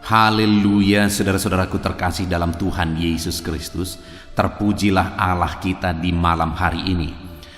Haleluya, saudara-saudaraku terkasih dalam Tuhan Yesus Kristus. Terpujilah Allah kita di malam hari ini.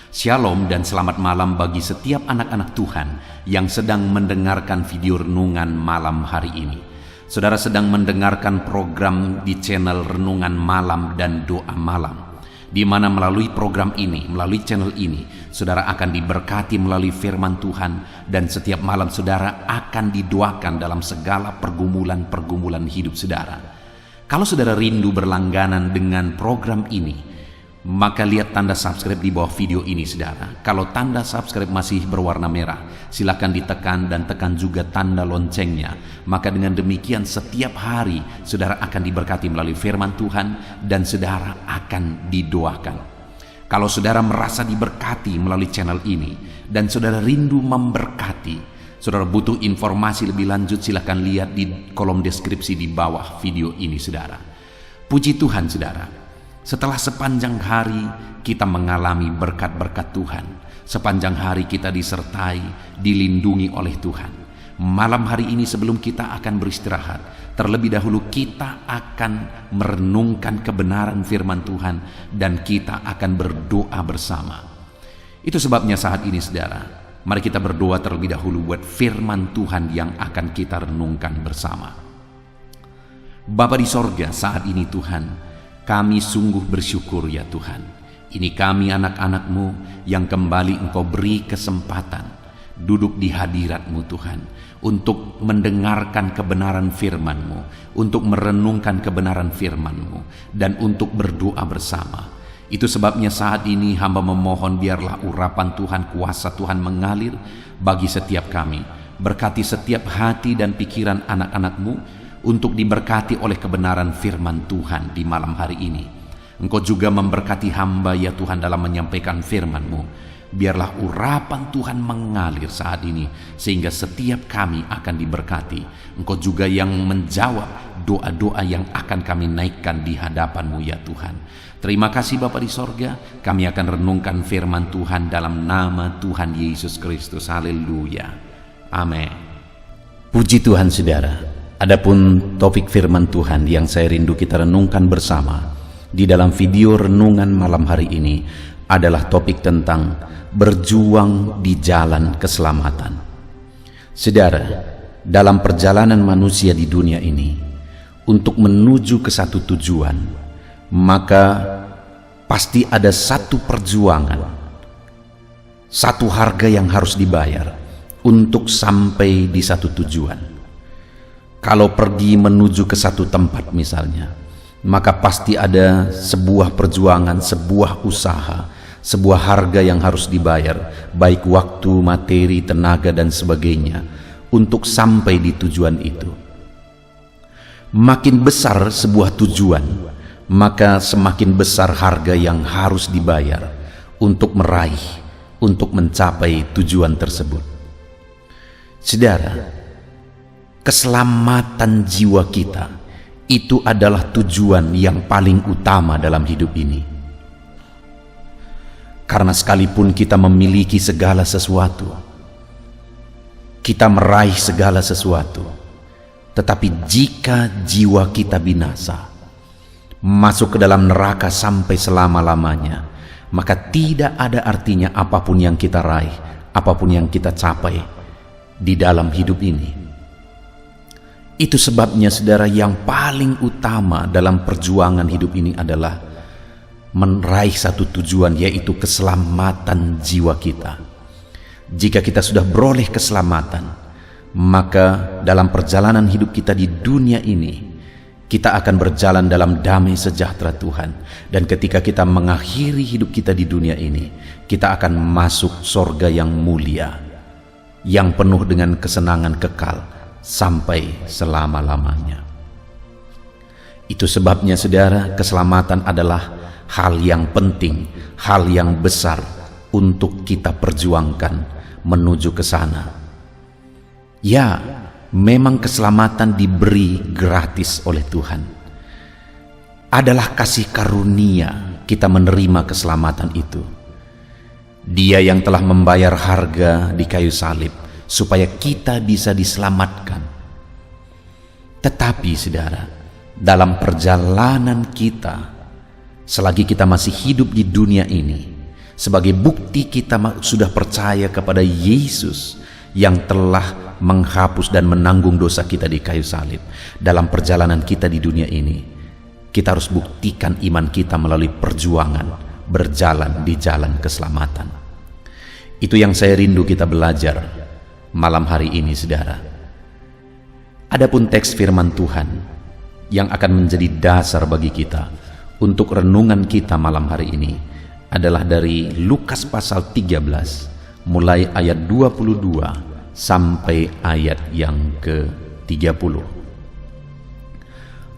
Shalom dan selamat malam bagi setiap anak-anak Tuhan yang sedang mendengarkan video renungan malam hari ini. Saudara sedang mendengarkan program di channel Renungan Malam dan Doa Malam, di mana melalui program ini, melalui channel ini, saudara akan diberkati melalui firman Tuhan, dan setiap malam saudara akan didoakan dalam segala pergumulan-pergumulan hidup saudara. Kalau saudara rindu berlangganan dengan program ini, maka lihat tanda subscribe di bawah video ini saudara. Kalau tanda subscribe masih berwarna merah, silakan ditekan dan tekan juga tanda loncengnya. Maka dengan demikian setiap hari saudara akan diberkati melalui firman Tuhan dan saudara akan didoakan. Kalau saudara merasa diberkati melalui channel ini dan saudara rindu memberkati, saudara butuh informasi lebih lanjut, silakan lihat di kolom deskripsi di bawah video ini saudara. Puji Tuhan saudara. Setelah sepanjang hari kita mengalami berkat-berkat Tuhan, sepanjang hari kita disertai, dilindungi oleh Tuhan. Malam hari ini sebelum kita akan beristirahat, terlebih dahulu kita akan merenungkan kebenaran firman Tuhan dan kita akan berdoa bersama. Itu sebabnya saat ini saudara, mari kita berdoa terlebih dahulu buat firman Tuhan yang akan kita renungkan bersama. Bapa di sorga, saat ini Tuhan, kami sungguh bersyukur ya Tuhan. Ini kami anak-anak-Mu yang kembali Engkau beri kesempatan duduk di hadirat-Mu Tuhan, untuk mendengarkan kebenaran firman-Mu, untuk merenungkan kebenaran firman-Mu, dan untuk berdoa bersama. Itu sebabnya saat ini hamba memohon biarlah urapan Tuhan, kuasa Tuhan mengalir bagi setiap kami. Berkati setiap hati dan pikiran anak-anak-Mu untuk diberkati oleh kebenaran firman Tuhan di malam hari ini. Engkau juga memberkati hamba ya Tuhan dalam menyampaikan firman-Mu. Biarlah urapan Tuhan mengalir saat ini sehingga setiap kami akan diberkati. Engkau juga yang menjawab doa-doa yang akan kami naikkan di hadapan-Mu ya Tuhan. Terima kasih Bapa di sorga. Kami akan renungkan firman Tuhan dalam nama Tuhan Yesus Kristus. Haleluya. Amin. Puji Tuhan saudara. Adapun topik firman Tuhan yang saya rindu kita renungkan bersama di dalam video renungan malam hari ini adalah topik tentang berjuang di jalan keselamatan. Saudara, dalam perjalanan manusia di dunia ini untuk menuju ke satu tujuan, maka pasti ada satu perjuangan, satu harga yang harus dibayar untuk sampai di satu tujuan. Kalau pergi menuju ke satu tempat misalnya, maka pasti ada sebuah perjuangan, sebuah usaha, sebuah harga yang harus dibayar, baik waktu, materi, tenaga, dan sebagainya, untuk sampai di tujuan itu. Makin besar sebuah tujuan, maka semakin besar harga yang harus dibayar untuk meraih, untuk mencapai tujuan tersebut. Saudara, keselamatan jiwa kita itu adalah tujuan yang paling utama dalam hidup ini. Karena sekalipun kita memiliki segala sesuatu, kita meraih segala sesuatu, tetapi jika jiwa kita binasa, masuk ke dalam neraka sampai selama-lamanya, maka tidak ada artinya apapun yang kita raih, apapun yang kita capai di dalam hidup ini. Itu sebabnya saudara, yang paling utama dalam perjuangan hidup ini adalah meraih satu tujuan, yaitu keselamatan jiwa kita. Jika kita sudah beroleh keselamatan, maka dalam perjalanan hidup kita di dunia ini, kita akan berjalan dalam damai sejahtera Tuhan. Dan ketika kita mengakhiri hidup kita di dunia ini, kita akan masuk sorga yang mulia, yang penuh dengan kesenangan kekal sampai selama-lamanya. Itu sebabnya saudara, keselamatan adalah hal yang penting, hal yang besar untuk kita perjuangkan menuju ke sana. Ya, memang keselamatan diberi gratis oleh Tuhan. Adalah kasih karunia kita menerima keselamatan itu. Dia yang telah membayar harga di kayu salib supaya kita bisa diselamatkan. Tetapi saudara, dalam perjalanan kita, selagi kita masih hidup di dunia ini, sebagai bukti kita sudah percaya kepada Yesus yang telah menghapus dan menanggung dosa kita di kayu salib. Dalam perjalanan kita di dunia ini, kita harus buktikan iman kita melalui perjuangan berjalan di jalan keselamatan. Itu yang saya rindu kita belajar malam hari ini, saudara. Adapun teks firman Tuhan yang akan menjadi dasar bagi kita untuk renungan kita malam hari ini adalah dari Lukas pasal 13, mulai ayat 22 sampai ayat yang ke-30.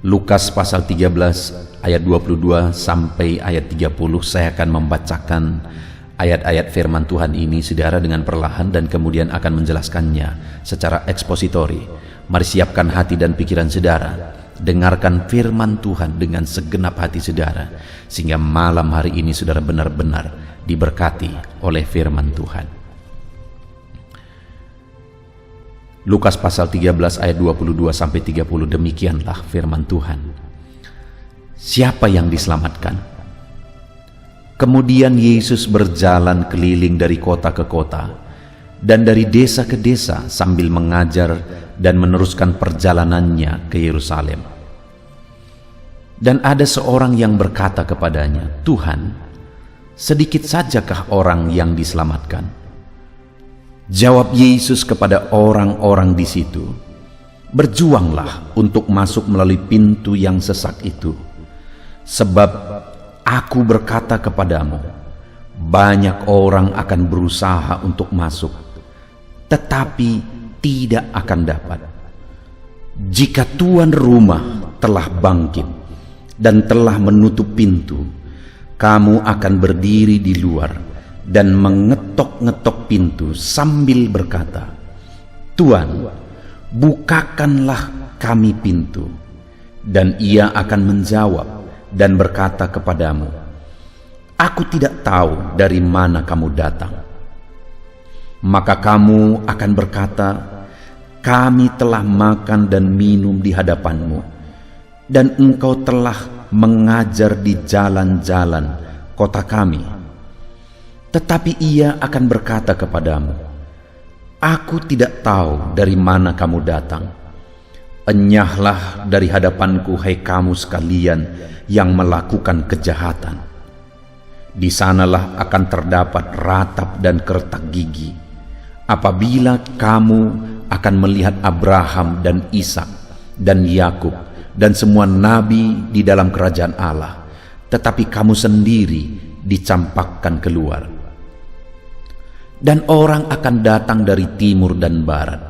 Lukas pasal 13 ayat 22 sampai ayat 30. Saya akan membacakan ayat-ayat firman Tuhan ini, saudara, dengan perlahan dan kemudian akan menjelaskannya secara ekspositori. Mari siapkan hati dan pikiran saudara, dengarkan firman Tuhan dengan segenap hati saudara, sehingga malam hari ini saudara benar-benar diberkati oleh firman Tuhan. Lukas pasal 13 ayat 22 sampai 30, demikianlah firman Tuhan. Siapa yang diselamatkan? Kemudian Yesus berjalan keliling dari kota ke kota dan dari desa ke desa sambil mengajar dan meneruskan perjalanannya ke Yerusalem. Dan ada seorang yang berkata kepadanya, "Tuhan, sedikit sajakah orang yang diselamatkan?" Jawab Yesus kepada orang-orang di situ, "Berjuanglah untuk masuk melalui pintu yang sesak itu. Sebab Aku berkata kepadamu, banyak orang akan berusaha untuk masuk, tetapi tidak akan dapat. Jika tuan rumah telah bangkit dan telah menutup pintu, kamu akan berdiri di luar dan mengetok-ngetok pintu sambil berkata, 'Tuan, bukakanlah kami pintu.' Dan ia akan menjawab dan berkata kepadamu, 'Aku tidak tahu dari mana kamu datang.' Maka kamu akan berkata, 'Kami telah makan dan minum di hadapanmu, dan engkau telah mengajar di jalan-jalan kota kami.' Tetapi ia akan berkata kepadamu, 'Aku tidak tahu dari mana kamu datang. Enyahlah dari hadapanku, hai kamu sekalian yang melakukan kejahatan.' Di sanalah akan terdapat ratap dan kertak gigi, apabila kamu akan melihat Abraham dan Ishak dan Yakub dan semua nabi di dalam kerajaan Allah, tetapi kamu sendiri dicampakkan keluar. Dan orang akan datang dari timur dan barat,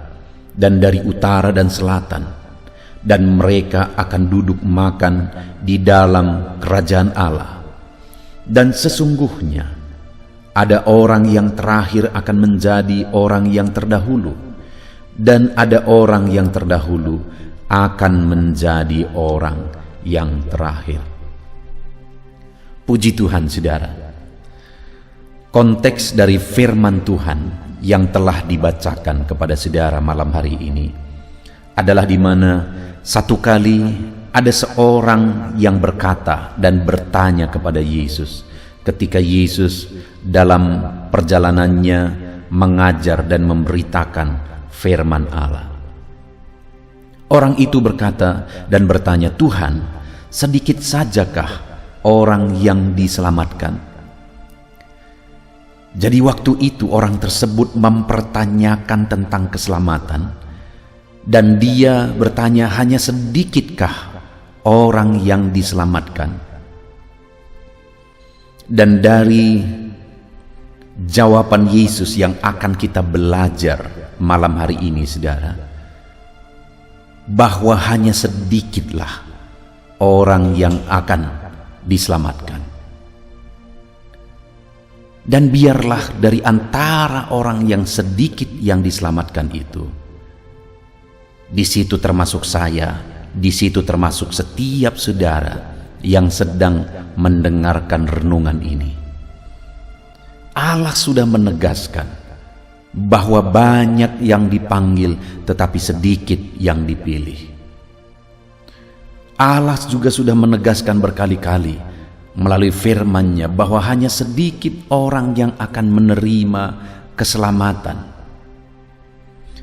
dan dari utara dan selatan, dan mereka akan duduk makan di dalam kerajaan Allah. Dan sesungguhnya ada orang yang terakhir akan menjadi orang yang terdahulu, dan ada orang yang terdahulu akan menjadi orang yang terakhir." Puji Tuhan, saudara. Konteks dari firman Tuhan yang telah dibacakan kepada saudara malam hari ini adalah di mana satu kali ada seorang yang berkata dan bertanya kepada Yesus ketika Yesus dalam perjalanannya mengajar dan memberitakan firman Allah. Orang itu berkata dan bertanya, "Tuhan, sedikit sajakah orang yang diselamatkan?" Jadi waktu itu orang tersebut mempertanyakan tentang keselamatan, dan dia bertanya, hanya sedikitkah orang yang diselamatkan? Dan dari jawaban Yesus yang akan kita belajar malam hari ini, saudara, bahwa hanya sedikitlah orang yang akan diselamatkan. Dan biarlah dari antara orang yang sedikit yang diselamatkan itu, di situ termasuk saya, di situ termasuk setiap saudara yang sedang mendengarkan renungan ini. Allah sudah menegaskan bahwa banyak yang dipanggil tetapi sedikit yang dipilih. Allah juga sudah menegaskan berkali-kali melalui firman-Nya bahwa hanya sedikit orang yang akan menerima keselamatan.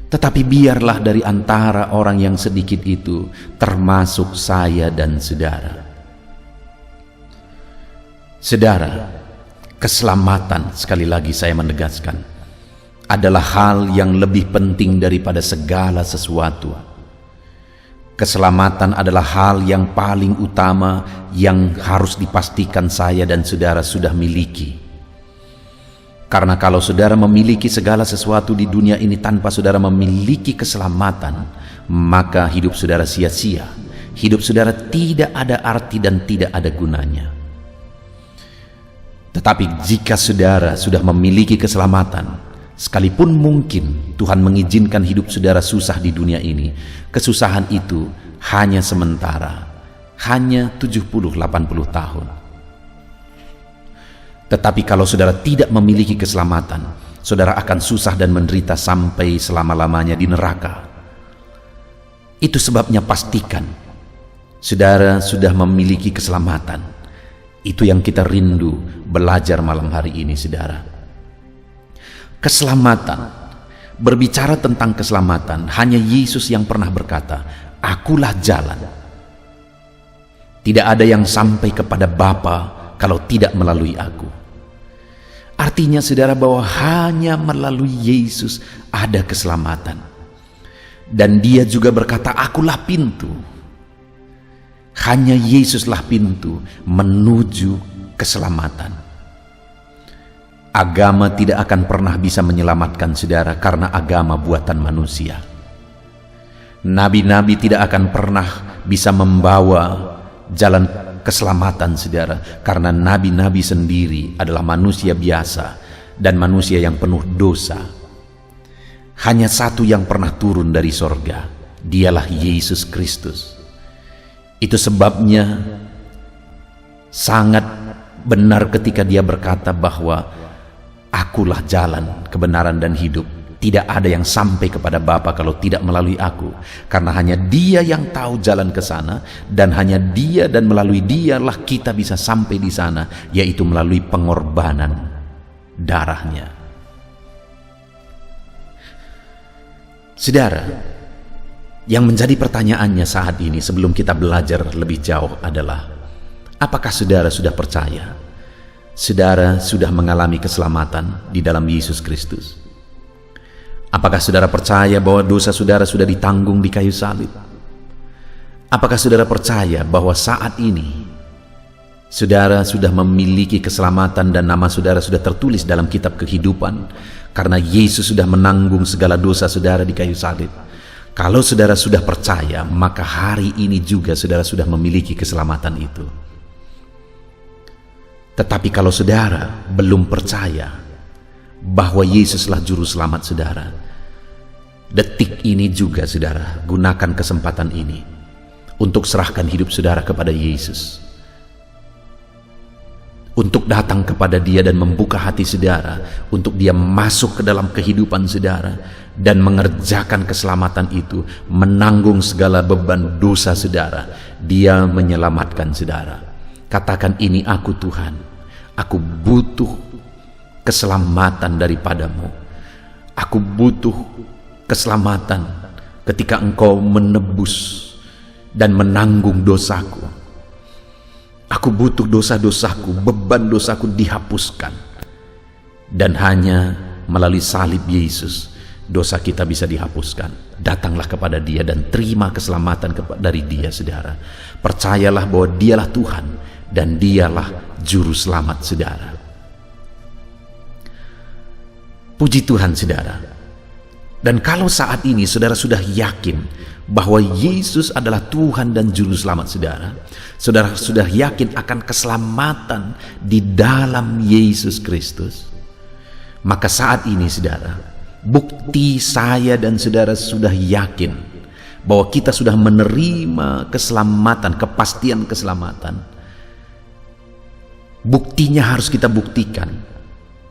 Tetapi biarlah dari antara orang yang sedikit itu, termasuk saya dan saudara. Saudara, keselamatan, sekali lagi saya menegaskan, adalah hal yang lebih penting daripada segala sesuatu. Keselamatan adalah hal yang paling utama yang harus dipastikan saya dan saudara sudah miliki. Karena kalau saudara memiliki segala sesuatu di dunia ini tanpa saudara memiliki keselamatan, maka hidup saudara sia-sia. Hidup saudara tidak ada arti dan tidak ada gunanya. Tetapi jika saudara sudah memiliki keselamatan, sekalipun mungkin Tuhan mengizinkan hidup saudara susah di dunia ini, kesusahan itu hanya sementara, hanya 70-80 tahun. Tetapi kalau saudara tidak memiliki keselamatan, saudara akan susah dan menderita sampai selama-lamanya di neraka. Itu sebabnya pastikan saudara sudah memiliki keselamatan. Itu yang kita rindu belajar malam hari ini, saudara. Keselamatan. Berbicara tentang keselamatan, hanya Yesus yang pernah berkata, "Akulah jalan." Tidak ada yang sampai kepada Bapa kalau tidak melalui aku. Artinya saudara bahwa hanya melalui Yesus ada keselamatan. Dan dia juga berkata, "Akulah pintu." Hanya Yesuslah pintu menuju keselamatan. Agama tidak akan pernah bisa menyelamatkan saudara karena agama buatan manusia. Nabi-nabi tidak akan pernah bisa membawa jalan keselamatan saudara, karena nabi-nabi sendiri adalah manusia biasa dan manusia yang penuh dosa. Hanya satu yang pernah turun dari sorga, dialah Yesus Kristus. Itu sebabnya sangat benar ketika dia berkata bahwa akulah jalan, kebenaran dan hidup. Tidak ada yang sampai kepada Bapa kalau tidak melalui aku. Karena hanya dia yang tahu jalan ke sana, dan hanya dia dan melalui dialah kita bisa sampai di sana, yaitu melalui pengorbanan darahnya. Saudara, yang menjadi pertanyaannya saat ini sebelum kita belajar lebih jauh adalah, apakah saudara sudah percaya? Saudara sudah mengalami keselamatan di dalam Yesus Kristus? Apakah saudara percaya bahwa dosa saudara sudah ditanggung di kayu salib? Apakah saudara percaya bahwa saat ini saudara sudah memiliki keselamatan dan nama saudara sudah tertulis dalam kitab kehidupan karena Yesus sudah menanggung segala dosa saudara di kayu salib? Kalau saudara sudah percaya, maka hari ini juga saudara sudah memiliki keselamatan itu. Tetapi kalau saudara belum percaya bahwa Yesuslah juru selamat saudara, detik ini juga saudara gunakan kesempatan ini untuk serahkan hidup saudara kepada Yesus, untuk datang kepada dia dan membuka hati saudara untuk dia masuk ke dalam kehidupan saudara dan mengerjakan keselamatan itu, menanggung segala beban dosa saudara. Dia menyelamatkan saudara. Katakan, "Ini aku Tuhan, aku butuh keselamatan daripadamu. Aku butuh keselamatan ketika engkau menebus dan menanggung dosaku. Aku butuh dosa-dosaku, beban dosaku dihapuskan. Dan hanya melalui salib Yesus, dosa kita bisa dihapuskan." Datanglah kepada dia dan terima keselamatan dari dia, saudara. Percayalah bahwa dialah Tuhan dan dialah juru selamat saudara. Puji Tuhan saudara. Dan kalau saat ini saudara sudah yakin bahwa Yesus adalah Tuhan dan juru selamat saudara, saudara sudah yakin akan keselamatan di dalam Yesus Kristus, maka saat ini saudara, bukti saya dan saudara sudah yakin bahwa kita sudah menerima keselamatan, kepastian keselamatan. Buktinya harus kita buktikan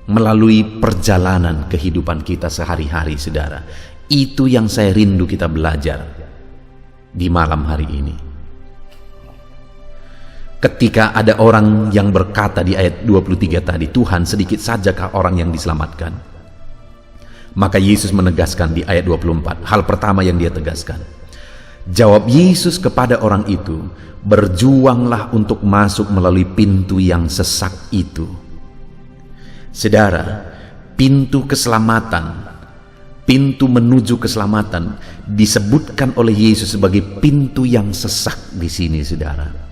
melalui perjalanan kehidupan kita sehari-hari, saudara. Itu yang saya rindu kita belajar di malam hari ini. Ketika ada orang yang berkata di ayat 23 tadi, Tuhan, sedikit sajakah orang yang diselamatkan? Maka Yesus menegaskan di ayat 24, hal pertama yang dia tegaskan. Jawab Yesus kepada orang itu, berjuanglah untuk masuk melalui pintu yang sesak itu. Saudara, pintu keselamatan, pintu menuju keselamatan disebutkan oleh Yesus sebagai pintu yang sesak di sini, saudara.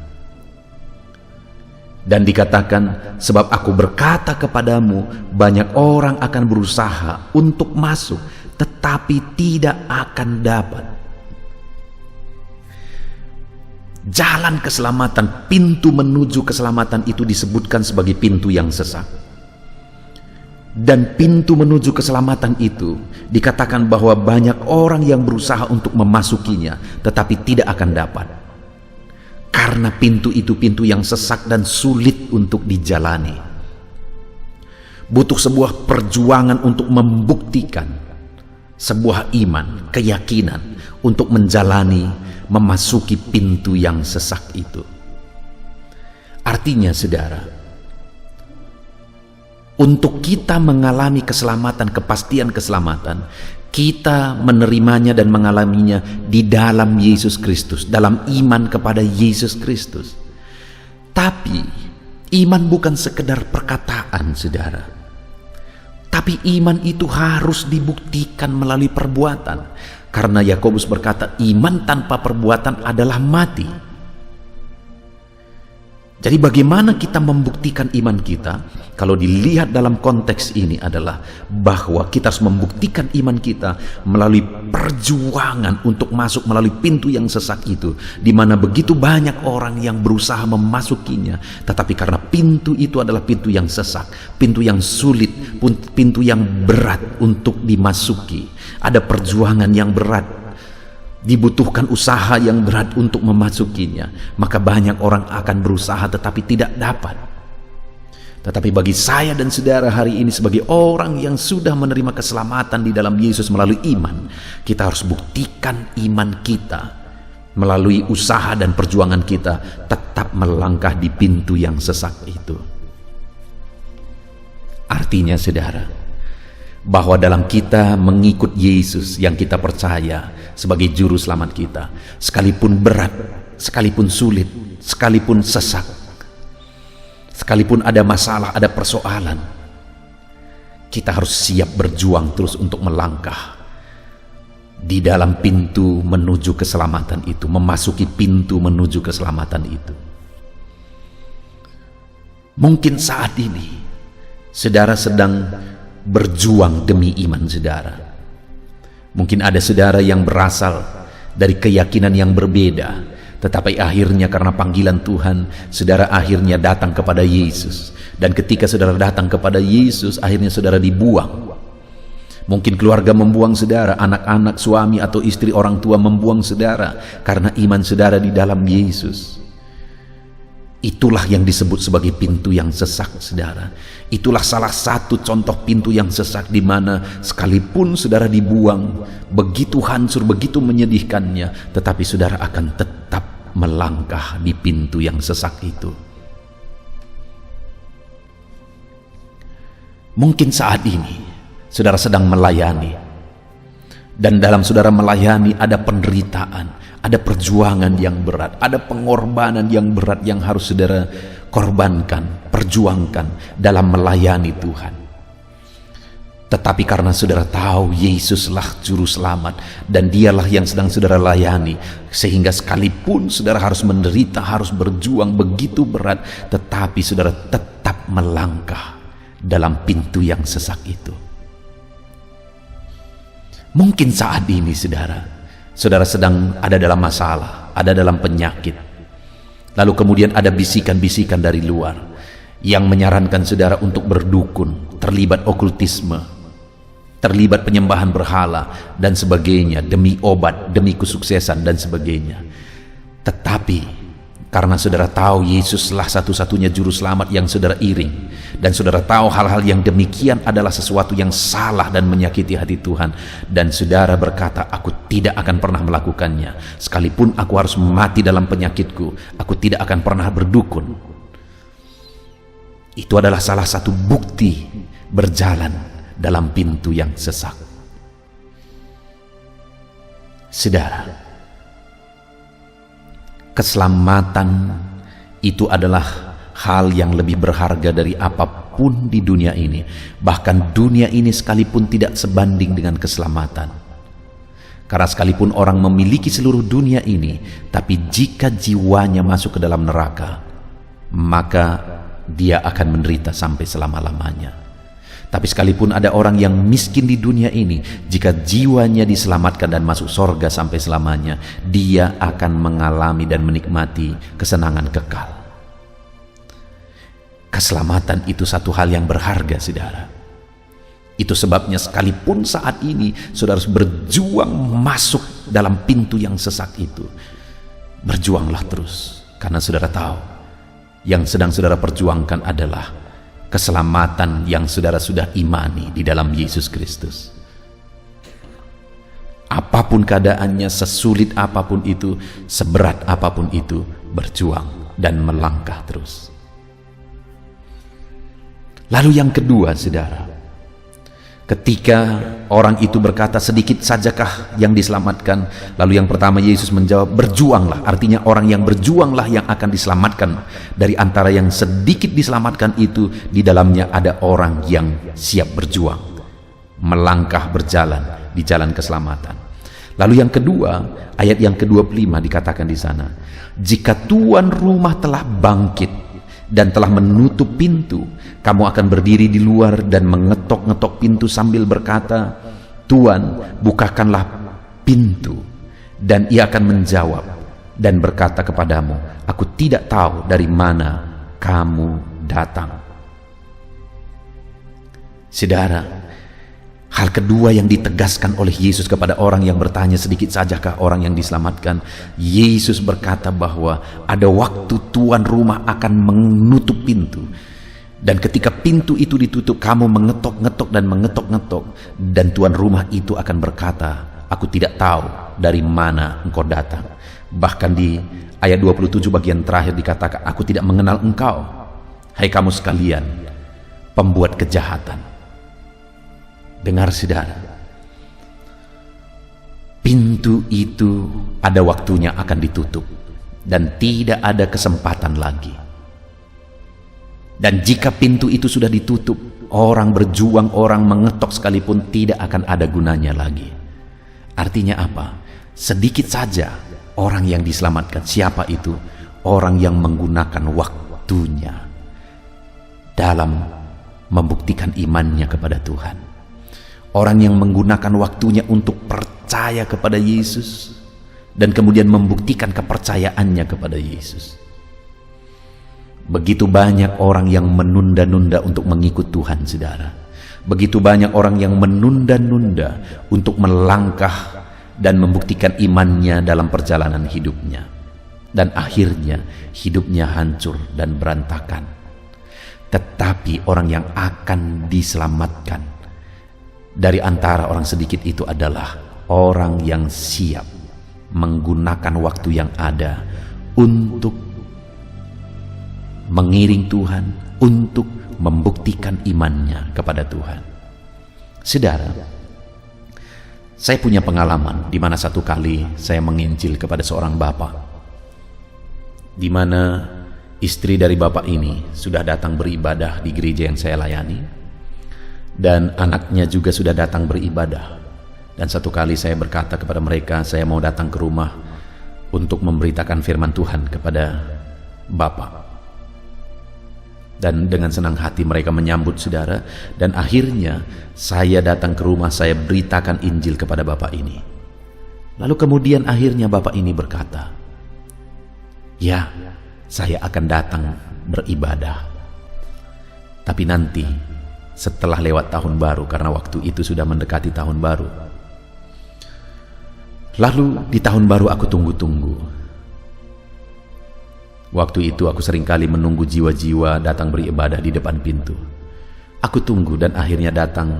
Dan dikatakan, sebab aku berkata kepadamu, banyak orang akan berusaha untuk masuk, tetapi tidak akan dapat. Jalan keselamatan, pintu menuju keselamatan itu disebutkan sebagai pintu yang sesak. Dan pintu menuju keselamatan itu dikatakan bahwa banyak orang yang berusaha untuk memasukinya, tetapi tidak akan dapat. Karena pintu itu pintu yang sesak dan sulit untuk dijalani. Butuh sebuah perjuangan untuk membuktikan sebuah iman, keyakinan untuk menjalani, memasuki pintu yang sesak itu. Artinya, saudara, untuk kita mengalami keselamatan, kepastian keselamatan, kita menerimanya dan mengalaminya di dalam Yesus Kristus, dalam iman kepada Yesus Kristus. Tapi iman bukan sekedar perkataan, saudara. Tapi iman itu harus dibuktikan melalui perbuatan. Karena Yakobus berkata, iman tanpa perbuatan adalah mati. Jadi bagaimana kita membuktikan iman kita? Kalau dilihat dalam konteks ini adalah bahwa kita harus membuktikan iman kita melalui perjuangan untuk masuk melalui pintu yang sesak itu, di mana begitu banyak orang yang berusaha memasukinya, tetapi karena pintu itu adalah pintu yang sesak, pintu yang sulit, pintu yang berat untuk dimasuki, ada perjuangan yang berat, dibutuhkan usaha yang berat untuk memasukinya, maka banyak orang akan berusaha tetapi tidak dapat. Tetapi bagi saya dan saudara hari ini sebagai orang yang sudah menerima keselamatan di dalam Yesus melalui iman, kita harus buktikan iman kita melalui usaha dan perjuangan kita tetap melangkah di pintu yang sesak itu. Artinya, saudara, bahwa dalam kita mengikut Yesus yang kita percaya sebagai juru selamat kita, sekalipun berat, sekalipun sulit, sekalipun sesak, sekalipun ada masalah, ada persoalan, kita harus siap berjuang terus untuk melangkah di dalam pintu menuju keselamatan itu, memasuki pintu menuju keselamatan itu. Mungkin saat ini saudara sedang berjuang demi iman saudara. Mungkin ada saudara yang berasal dari keyakinan yang berbeda, tetapi akhirnya karena panggilan Tuhan, saudara akhirnya datang kepada Yesus. Dan ketika saudara datang kepada Yesus, akhirnya saudara dibuang. Mungkin keluarga membuang saudara, anak-anak, suami atau istri, orang tua membuang saudara karena iman saudara di dalam Yesus. Itulah yang disebut sebagai pintu yang sesak, saudara. Itulah salah satu contoh pintu yang sesak, di mana sekalipun saudara dibuang, begitu hancur, begitu menyedihkannya, tetapi saudara akan tetap melangkah di pintu yang sesak itu. Mungkin saat ini saudara sedang melayani, dan dalam saudara melayani ada penderitaan, ada perjuangan yang berat, ada pengorbanan yang berat yang harus saudara korbankan, perjuangkan dalam melayani Tuhan. Tetapi karena saudara tahu Yesuslah juru selamat dan dialah yang sedang saudara layani, sehingga sekalipun saudara harus menderita, harus berjuang begitu berat, tetapi saudara tetap melangkah dalam pintu yang sesak itu. Mungkin saat ini saudara sedang ada dalam masalah, ada dalam penyakit. Lalu kemudian ada bisikan-bisikan dari luar yang menyarankan saudara untuk berdukun, terlibat okultisme, terlibat penyembahan berhala dan sebagainya, demi obat, demi kesuksesan dan sebagainya. Tetapi Karena saudara tahu Yesuslah satu-satunya juru selamat yang saudara iring. Dan saudara tahu hal-hal yang demikian adalah sesuatu yang salah dan menyakiti hati Tuhan. Dan saudara berkata, aku tidak akan pernah melakukannya. Sekalipun aku harus mati dalam penyakitku, aku tidak akan pernah berdukun. Itu adalah salah satu bukti berjalan dalam pintu yang sesak. Saudara, keselamatan itu adalah hal yang lebih berharga dari apapun di dunia ini. Bahkan dunia ini sekalipun tidak sebanding dengan keselamatan. Karena sekalipun orang memiliki seluruh dunia ini, tapi jika jiwanya masuk ke dalam neraka, maka dia akan menderita sampai selama-lamanya. Tapi sekalipun ada orang yang miskin di dunia ini, jika jiwanya diselamatkan dan masuk sorga sampai selamanya, dia akan mengalami dan menikmati kesenangan kekal. Keselamatan itu satu hal yang berharga, saudara. Itu sebabnya sekalipun saat ini saudara harus berjuang masuk dalam pintu yang sesak itu, berjuanglah terus. Karena saudara tahu, yang sedang saudara perjuangkan adalah keselamatan yang saudara sudah imani di dalam Yesus Kristus. Apapun keadaannya, sesulit apapun itu, seberat apapun itu, berjuang dan melangkah terus. Lalu yang kedua, saudara, ketika orang itu berkata, sedikit sajakah yang diselamatkan? Lalu yang pertama Yesus menjawab, berjuanglah. Artinya orang yang berjuanglah yang akan diselamatkan. Dari antara yang sedikit diselamatkan itu, di dalamnya ada orang yang siap berjuang, melangkah berjalan di jalan keselamatan. Lalu yang kedua, ayat yang ke-25 dikatakan di sana, jika tuan rumah telah bangkit dan telah menutup pintu, kamu akan berdiri di luar dan mengetok-ngetok pintu sambil berkata, Tuan, bukakanlah pintu. Dan ia akan menjawab dan berkata kepadamu, aku tidak tahu dari mana kamu datang. Saudara, hal kedua yang ditegaskan oleh Yesus kepada orang yang bertanya, sedikit sajakah orang yang diselamatkan? Yesus berkata bahwa ada waktu tuan rumah akan menutup pintu. Dan ketika pintu itu ditutup, kamu mengetok-ngetok dan mengetok-ngetok. Dan tuan rumah itu akan berkata, aku tidak tahu dari mana engkau datang. Bahkan di ayat 27 bagian terakhir dikatakan, aku tidak mengenal engkau, hai kamu sekalian, pembuat kejahatan. Dengar saudara, pintu itu ada waktunya akan ditutup dan tidak ada kesempatan lagi. Dan jika pintu itu sudah ditutup, orang berjuang, orang mengetok sekalipun tidak akan ada gunanya lagi. Artinya apa? Sedikit saja orang yang diselamatkan. Siapa itu? Orang yang menggunakan waktunya dalam membuktikan imannya kepada Tuhan. Orang yang menggunakan waktunya untuk percaya kepada Yesus dan kemudian membuktikan kepercayaannya kepada Yesus. Begitu banyak orang yang menunda-nunda untuk mengikut Tuhan, saudara. Begitu banyak orang yang menunda-nunda untuk melangkah dan membuktikan imannya dalam perjalanan hidupnya. Dan akhirnya hidupnya hancur dan berantakan. Tetapi orang yang akan diselamatkan dari antara orang sedikit itu adalah orang yang siap menggunakan waktu yang ada untuk mengiring Tuhan, untuk membuktikan imannya kepada Tuhan. Saudara, saya punya pengalaman di mana satu kali saya menginjil kepada seorang bapak, di mana istri dari bapak ini sudah datang beribadah di gereja yang saya layani, dan anaknya juga sudah datang beribadah. Dan satu kali saya berkata kepada mereka, saya mau datang ke rumah untuk memberitakan firman Tuhan kepada bapak. Dan dengan senang hati mereka menyambut, saudara. Dan akhirnya saya datang ke rumah, saya beritakan Injil kepada bapak ini. Lalu kemudian akhirnya bapak ini berkata, ya, saya akan datang beribadah, tapi nanti setelah lewat tahun baru, karena waktu itu sudah mendekati tahun baru. Lalu di tahun baru aku tunggu-tunggu. Waktu itu aku seringkali menunggu jiwa-jiwa datang beribadah di depan pintu. Aku tunggu dan akhirnya datang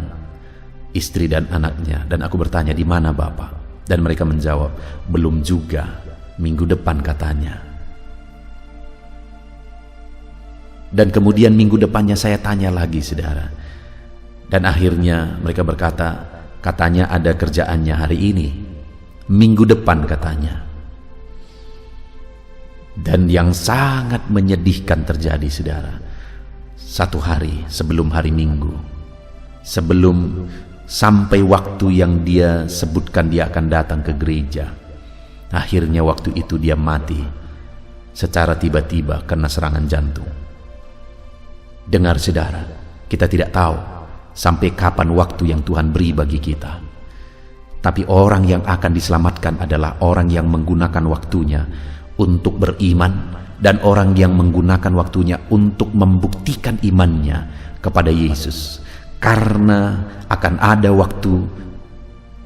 istri dan anaknya, dan aku bertanya, "Di mana Bapak?" Dan mereka menjawab, "Belum juga, minggu depan," katanya. Dan kemudian minggu depannya saya tanya lagi, saudara. Dan akhirnya mereka berkata, "Katanya ada kerjaannya hari ini, minggu depan," katanya. Dan yang sangat menyedihkan terjadi, saudara. Satu hari sebelum hari Minggu, sebelum sampai waktu yang dia sebutkan dia akan datang ke gereja, akhirnya waktu itu dia mati secara tiba-tiba karena serangan jantung. Dengar saudara, kita tidak tahu sampai kapan waktu yang Tuhan beri bagi kita. Tapi orang yang akan diselamatkan adalah orang yang menggunakan waktunya untuk beriman, dan orang yang menggunakan waktunya untuk membuktikan imannya kepada Yesus. Karena akan ada waktu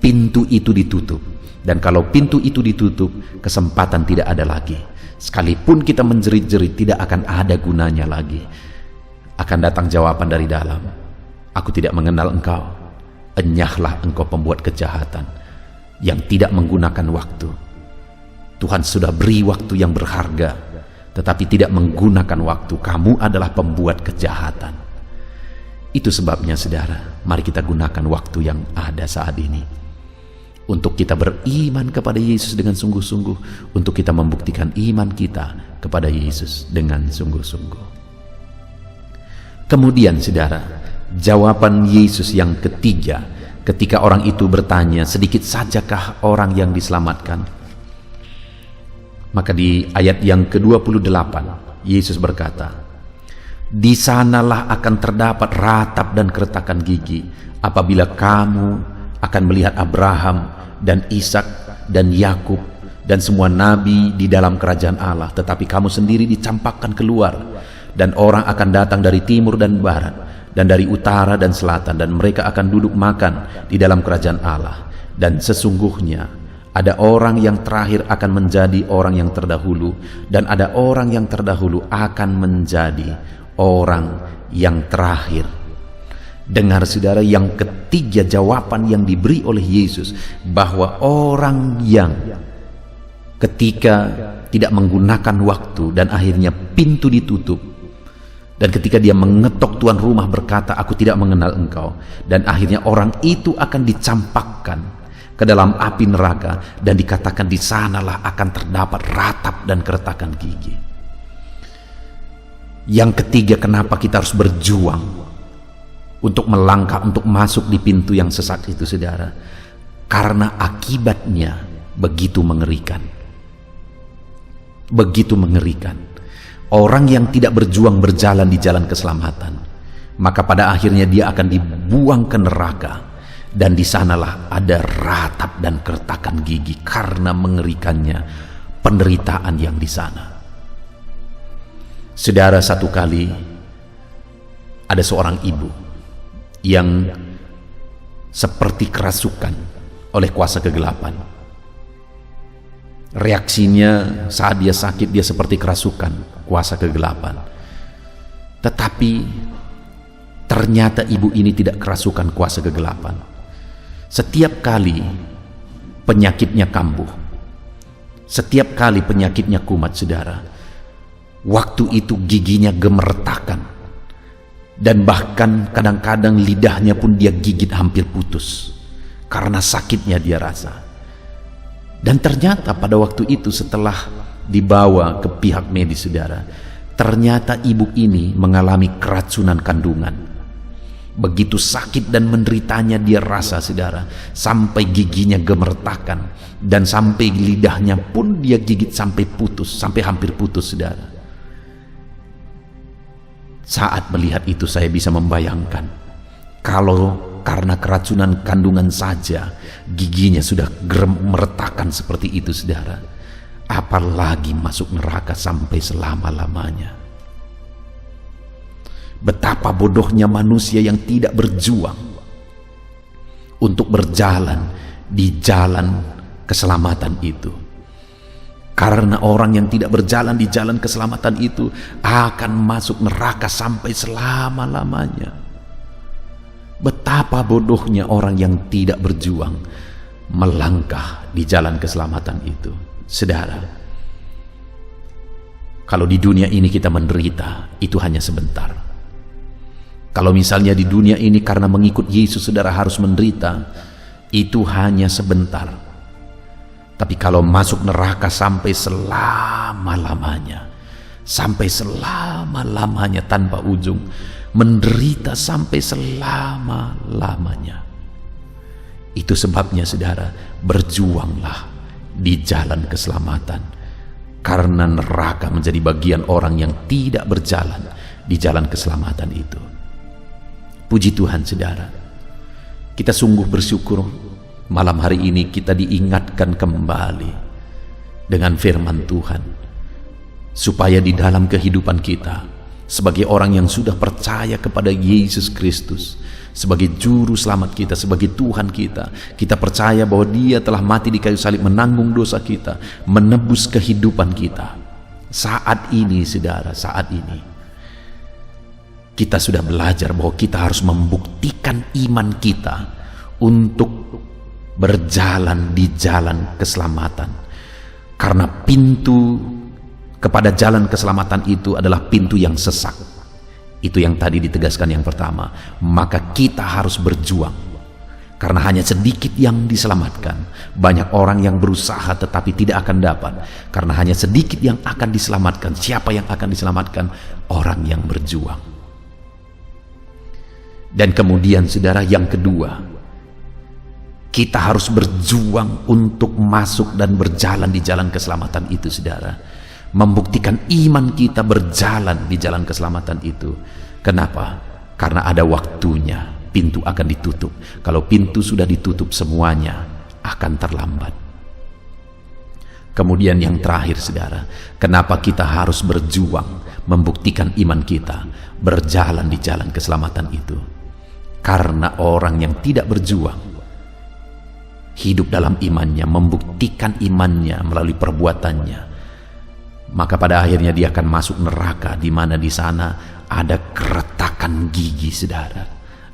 pintu itu ditutup, dan kalau pintu itu ditutup, kesempatan tidak ada lagi. Sekalipun kita menjerit-jerit, tidak akan ada gunanya lagi. Akan datang jawaban dari dalam, "Aku tidak mengenal engkau, enyahlah engkau pembuat kejahatan yang tidak menggunakan waktu." Tuhan sudah beri waktu yang berharga, tetapi tidak menggunakan waktu. Kamu adalah pembuat kejahatan. Itu sebabnya, saudara, mari kita gunakan waktu yang ada saat ini untuk kita beriman kepada Yesus dengan sungguh-sungguh, untuk kita membuktikan iman kita kepada Yesus dengan sungguh-sungguh. Kemudian, saudara, jawaban Yesus yang ketiga ketika orang itu bertanya, "Sedikit sajakah orang yang diselamatkan?" Maka di ayat yang ke-28 Yesus berkata, "Di sanalah akan terdapat ratap dan keretakan gigi apabila kamu akan melihat Abraham dan Ishak dan Yakub dan semua nabi di dalam kerajaan Allah, tetapi kamu sendiri dicampakkan keluar, dan orang akan datang dari timur dan barat dan dari utara dan selatan, dan mereka akan duduk makan di dalam kerajaan Allah. Dan sesungguhnya ada orang yang terakhir akan menjadi orang yang terdahulu, dan ada orang yang terdahulu akan menjadi orang yang terakhir." Dengar saudara, yang ketiga jawaban yang diberi oleh Yesus, bahwa orang yang ketika tidak menggunakan waktu dan akhirnya pintu ditutup, dan ketika dia mengetok, tuan rumah berkata, "Aku tidak mengenal engkau," dan akhirnya orang itu akan dicampakkan ke dalam api neraka, dan dikatakan di sanalah akan terdapat ratap dan keretakan gigi. Yang ketiga, kenapa kita harus berjuang untuk melangkah, untuk masuk di pintu yang sesat itu, saudara? Karena akibatnya begitu mengerikan. Begitu mengerikan. Orang yang tidak berjuang berjalan di jalan keselamatan, maka pada akhirnya dia akan dibuang ke neraka. Dan di sanalah ada ratap dan keretakan gigi karena mengerikannya penderitaan yang di sana. Saudara, satu kali ada seorang ibu yang seperti kerasukan oleh kuasa kegelapan. Reaksinya saat dia sakit, dia seperti kerasukan kuasa kegelapan. Tetapi ternyata ibu ini tidak kerasukan kuasa kegelapan. Setiap kali penyakitnya kambuh, setiap kali penyakitnya kumat, saudara, waktu itu giginya gemertakan, dan bahkan kadang-kadang lidahnya pun dia gigit hampir putus karena sakitnya dia rasa. Dan ternyata pada waktu itu setelah dibawa ke pihak medis, saudara, ternyata ibu ini mengalami keracunan kandungan. Begitu sakit dan menderitanya dia rasa, saudara, sampai giginya gemertakan, dan sampai lidahnya pun dia gigit sampai putus, sampai hampir putus, saudara. Saat melihat itu saya bisa membayangkan, kalau karena keracunan kandungan saja giginya sudah gemertakan seperti itu, saudara, apalagi masuk neraka sampai selama-lamanya. Betapa bodohnya manusia yang tidak berjuang untuk berjalan di jalan keselamatan itu. Karena orang yang tidak berjalan di jalan keselamatan itu akan masuk neraka sampai selama-lamanya. Betapa bodohnya orang yang tidak berjuang melangkah di jalan keselamatan itu. Saudara, kalau di dunia ini kita menderita, itu hanya sebentar. Kalau misalnya di dunia ini karena mengikut Yesus saudara harus menderita, itu hanya sebentar. Tapi kalau masuk neraka sampai selama-lamanya, sampai selama-lamanya tanpa ujung, menderita sampai selama-lamanya. Itu sebabnya saudara, berjuanglah di jalan keselamatan, karena neraka menjadi bagian orang yang tidak berjalan di jalan keselamatan itu. Puji Tuhan saudara, kita sungguh bersyukur malam hari ini kita diingatkan kembali dengan firman Tuhan, supaya di dalam kehidupan kita sebagai orang yang sudah percaya kepada Yesus Kristus sebagai juru selamat kita, sebagai Tuhan kita, kita percaya bahwa Dia telah mati di kayu salib menanggung dosa kita, menebus kehidupan kita. Saat ini saudara, saat ini kita sudah belajar bahwa kita harus membuktikan iman kita untuk berjalan di jalan keselamatan, karena pintu kepada jalan keselamatan itu adalah pintu yang sesak. Itu yang tadi ditegaskan yang pertama. Maka kita harus berjuang, karena hanya sedikit yang diselamatkan. Banyak orang yang berusaha tetapi tidak akan dapat, karena hanya sedikit yang akan diselamatkan. Siapa yang akan diselamatkan? Orang yang berjuang. Dan kemudian saudara, yang kedua, kita harus berjuang untuk masuk dan berjalan di jalan keselamatan itu saudara. Membuktikan iman kita berjalan di jalan keselamatan itu. Kenapa? Karena ada waktunya pintu akan ditutup. Kalau pintu sudah ditutup, semuanya akan terlambat. Kemudian yang terakhir saudara, kenapa kita harus berjuang membuktikan iman kita berjalan di jalan keselamatan itu? Karena orang yang tidak berjuang hidup dalam imannya, membuktikan imannya melalui perbuatannya, maka pada akhirnya dia akan masuk neraka, di mana di sana ada keretakan gigi saudara,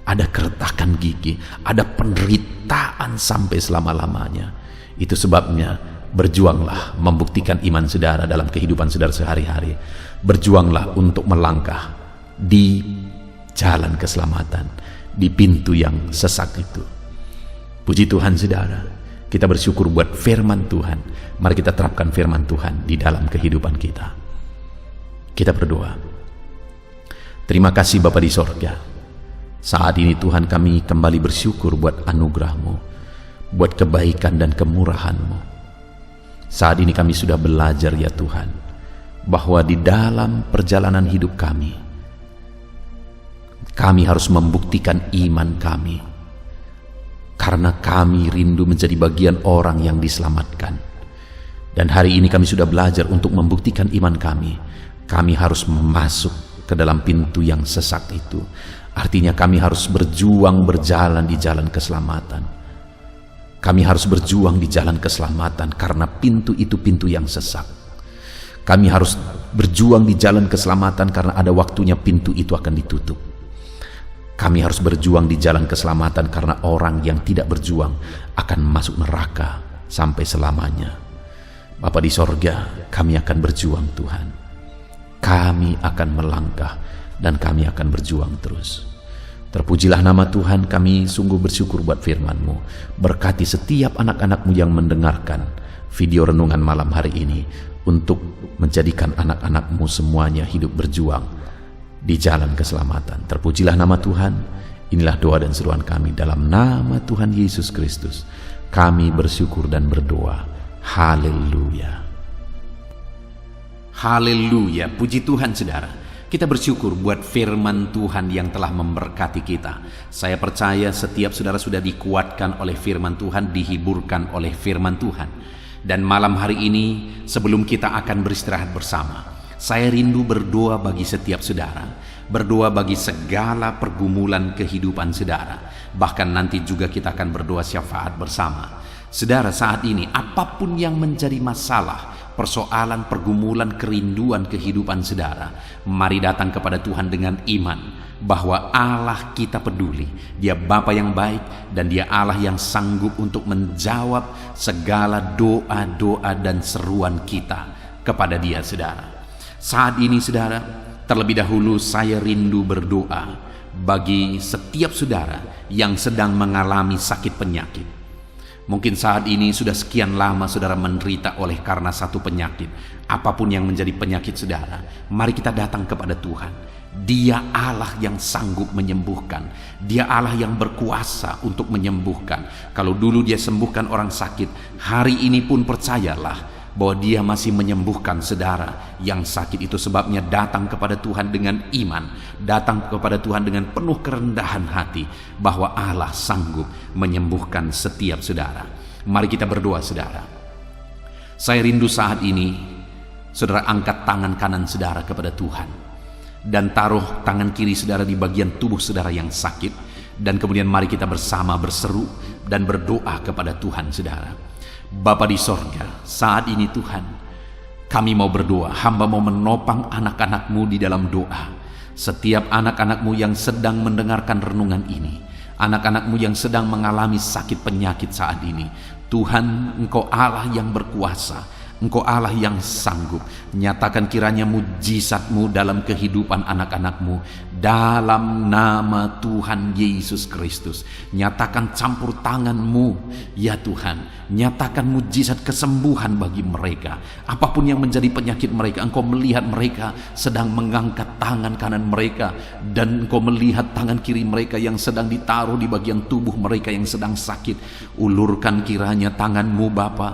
ada keretakan gigi, ada penderitaan sampai selama-lamanya. Itu sebabnya berjuanglah membuktikan iman saudara dalam kehidupan saudara sehari-hari. Berjuanglah untuk melangkah di jalan keselamatan, di pintu yang sesak itu. Puji Tuhan saudara, kita bersyukur buat firman Tuhan. Mari kita terapkan firman Tuhan di dalam kehidupan kita. Kita berdoa. Terima kasih Bapa di sorga. Saat ini Tuhan, kami kembali bersyukur buat anugerah-Mu, buat kebaikan dan kemurahan-Mu. Saat ini kami sudah belajar ya Tuhan, bahwa di dalam perjalanan hidup kami harus membuktikan iman kami, karena kami rindu menjadi bagian orang yang diselamatkan. Dan hari ini kami sudah belajar untuk membuktikan iman kami. Kami harus masuk ke dalam pintu yang sesak itu. Artinya kami harus berjuang berjalan di jalan keselamatan. Kami harus berjuang di jalan keselamatan karena pintu itu pintu yang sesak. Kami harus berjuang di jalan keselamatan karena ada waktunya pintu itu akan ditutup. Kami harus berjuang di jalan keselamatan karena orang yang tidak berjuang akan masuk neraka sampai selamanya. Bapa di sorga, kami akan berjuang Tuhan. Kami akan melangkah dan kami akan berjuang terus. Terpujilah nama Tuhan, kami sungguh bersyukur buat firman-Mu. Berkati setiap anak-anak-Mu yang mendengarkan video renungan malam hari ini, untuk menjadikan anak-anak-Mu semuanya hidup berjuang di jalan keselamatan. Terpujilah nama Tuhan. Inilah doa dan seruan kami dalam nama Tuhan Yesus Kristus. Kami bersyukur dan berdoa. Haleluya. Haleluya. Puji Tuhan saudara. Kita bersyukur buat firman Tuhan yang telah memberkati kita. Saya percaya setiap saudara sudah dikuatkan oleh firman Tuhan, dihiburkan oleh firman Tuhan. Dan malam hari ini sebelum kita akan beristirahat bersama, saya rindu berdoa bagi setiap saudara, berdoa bagi segala pergumulan kehidupan saudara. Bahkan nanti juga kita akan berdoa syafaat bersama. Saudara, saat ini apapun yang menjadi masalah, persoalan, pergumulan, kerinduan kehidupan saudara, mari datang kepada Tuhan dengan iman bahwa Allah kita peduli. Dia Bapa yang baik dan Dia Allah yang sanggup untuk menjawab segala doa-doa dan seruan kita kepada Dia, saudara. Saat ini, saudara, terlebih dahulu saya rindu berdoa bagi setiap saudara yang sedang mengalami sakit penyakit. Mungkin saat ini sudah sekian lama saudara menderita oleh karena satu penyakit. Apapun yang menjadi penyakit saudara, mari kita datang kepada Tuhan. Dia Allah yang sanggup menyembuhkan. Dia Allah yang berkuasa untuk menyembuhkan. Kalau dulu Dia sembuhkan orang sakit, hari ini pun percayalah bahwa Dia masih menyembuhkan saudara yang sakit. Itu sebabnya datang kepada Tuhan dengan iman, datang kepada Tuhan dengan penuh kerendahan hati bahwa Allah sanggup menyembuhkan setiap saudara. Mari kita berdoa, saudara. Saya rindu saat ini saudara angkat tangan kanan saudara kepada Tuhan dan taruh tangan kiri saudara di bagian tubuh saudara yang sakit, dan kemudian mari kita bersama berseru dan berdoa kepada Tuhan, saudara. Bapa di sorga, saat ini Tuhan, kami mau berdoa, hamba mau menopang anak-anak-Mu di dalam doa. Setiap anak-anak-Mu yang sedang mendengarkan renungan ini, anak-anak-Mu yang sedang mengalami sakit penyakit saat ini, Tuhan, Engkau Allah yang berkuasa, Engkau Allah yang sanggup. Nyatakan kiranya mujizat-Mu dalam kehidupan anak-anak-Mu dalam nama Tuhan Yesus Kristus. Nyatakan campur tangan-Mu ya Tuhan. Nyatakan mujizat kesembuhan bagi mereka. Apapun yang menjadi penyakit mereka, Engkau melihat mereka sedang mengangkat tangan kanan mereka, dan Engkau melihat tangan kiri mereka yang sedang ditaruh di bagian tubuh mereka yang sedang sakit. Ulurkan kiranya tangan-Mu Bapa,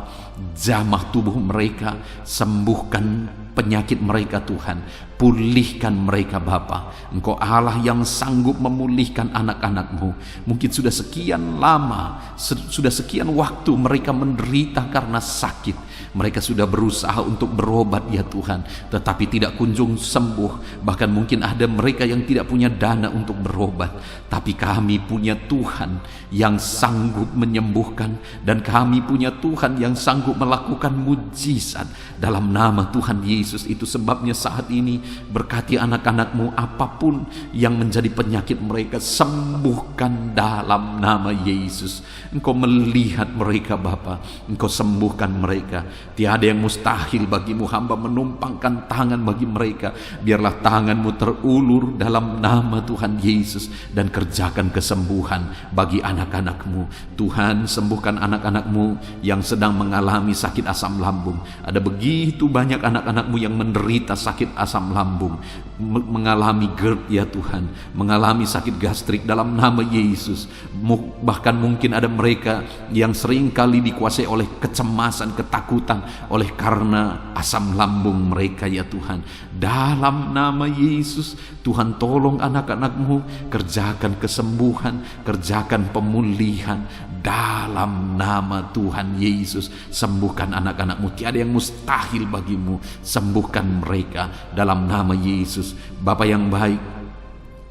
jamah tubuh mereka, sembuhkan penyakit mereka Tuhan. Pulihkan mereka Bapa. Engkau Allah yang sanggup memulihkan anak-anak-Mu. Mungkin sudah sekian lama, sudah sekian waktu mereka menderita karena sakit. Mereka sudah berusaha untuk berobat ya Tuhan, tetapi tidak kunjung sembuh. Bahkan mungkin ada mereka yang tidak punya dana untuk berobat. Tapi kami punya Tuhan yang sanggup menyembuhkan, dan kami punya Tuhan yang sanggup melakukan mujizat dalam nama Tuhan Yesus. Itu sebabnya saat ini berkati anak-anak-Mu, apapun yang menjadi penyakit mereka, sembuhkan dalam nama Yesus. Engkau melihat mereka Bapa, Engkau sembuhkan mereka. Tiada yang mustahil bagi-Mu. Hamba menumpangkan tangan bagi mereka. Biarlah tangan-Mu terulur dalam nama Tuhan Yesus dan kerjakan kesembuhan bagi anak-anak-Mu. Tuhan, sembuhkan anak-anak-Mu yang sedang mengalami sakit asam lambung. Ada begitu banyak anak-anak-Mu yang menderita sakit asam lambung, mengalami GERD ya Tuhan, mengalami sakit gastrik dalam nama Yesus. Bahkan mungkin ada mereka yang seringkali dikuasai oleh kecemasan, ketakutan oleh karena asam lambung mereka ya Tuhan. Dalam nama Yesus, Tuhan tolong anak-anak-Mu, kerjakan kesembuhan, kerjakan pemulihan dalam nama Tuhan Yesus. Sembuhkan anak-anak-Mu, tiada yang mustahil bagi-Mu. Sembuhkan mereka dalam nama Yesus. Bapa yang baik,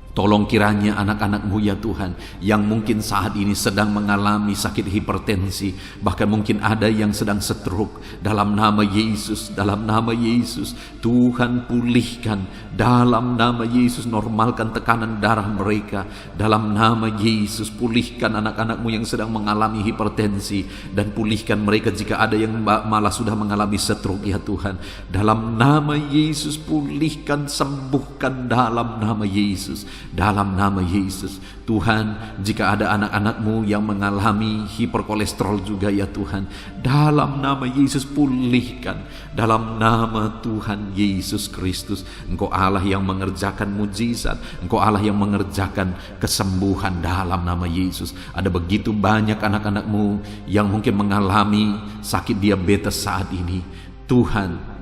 tolong kiranya anak-anak-Mu ya Tuhan, yang mungkin saat ini sedang mengalami sakit hipertensi, bahkan mungkin ada yang sedang stroke, dalam nama Yesus, dalam nama Yesus, Tuhan pulihkan dalam nama Yesus. Normalkan tekanan darah mereka dalam nama Yesus. Pulihkan anak-anak-Mu yang sedang mengalami hipertensi, dan pulihkan mereka jika ada yang malah sudah mengalami stroke ya Tuhan. Dalam nama Yesus, pulihkan, sembuhkan dalam nama Yesus. Dalam nama Yesus, Tuhan, jika ada anak-anak-Mu yang mengalami hiperkolesterol juga ya Tuhan, dalam nama Yesus pulihkan, dalam nama Tuhan Yesus Kristus. Engkau Allah yang mengerjakan mujizat, Engkau Allah yang mengerjakan kesembuhan dalam nama Yesus. Ada begitu banyak anak-anak-Mu yang mungkin mengalami sakit diabetes saat ini. Tuhan,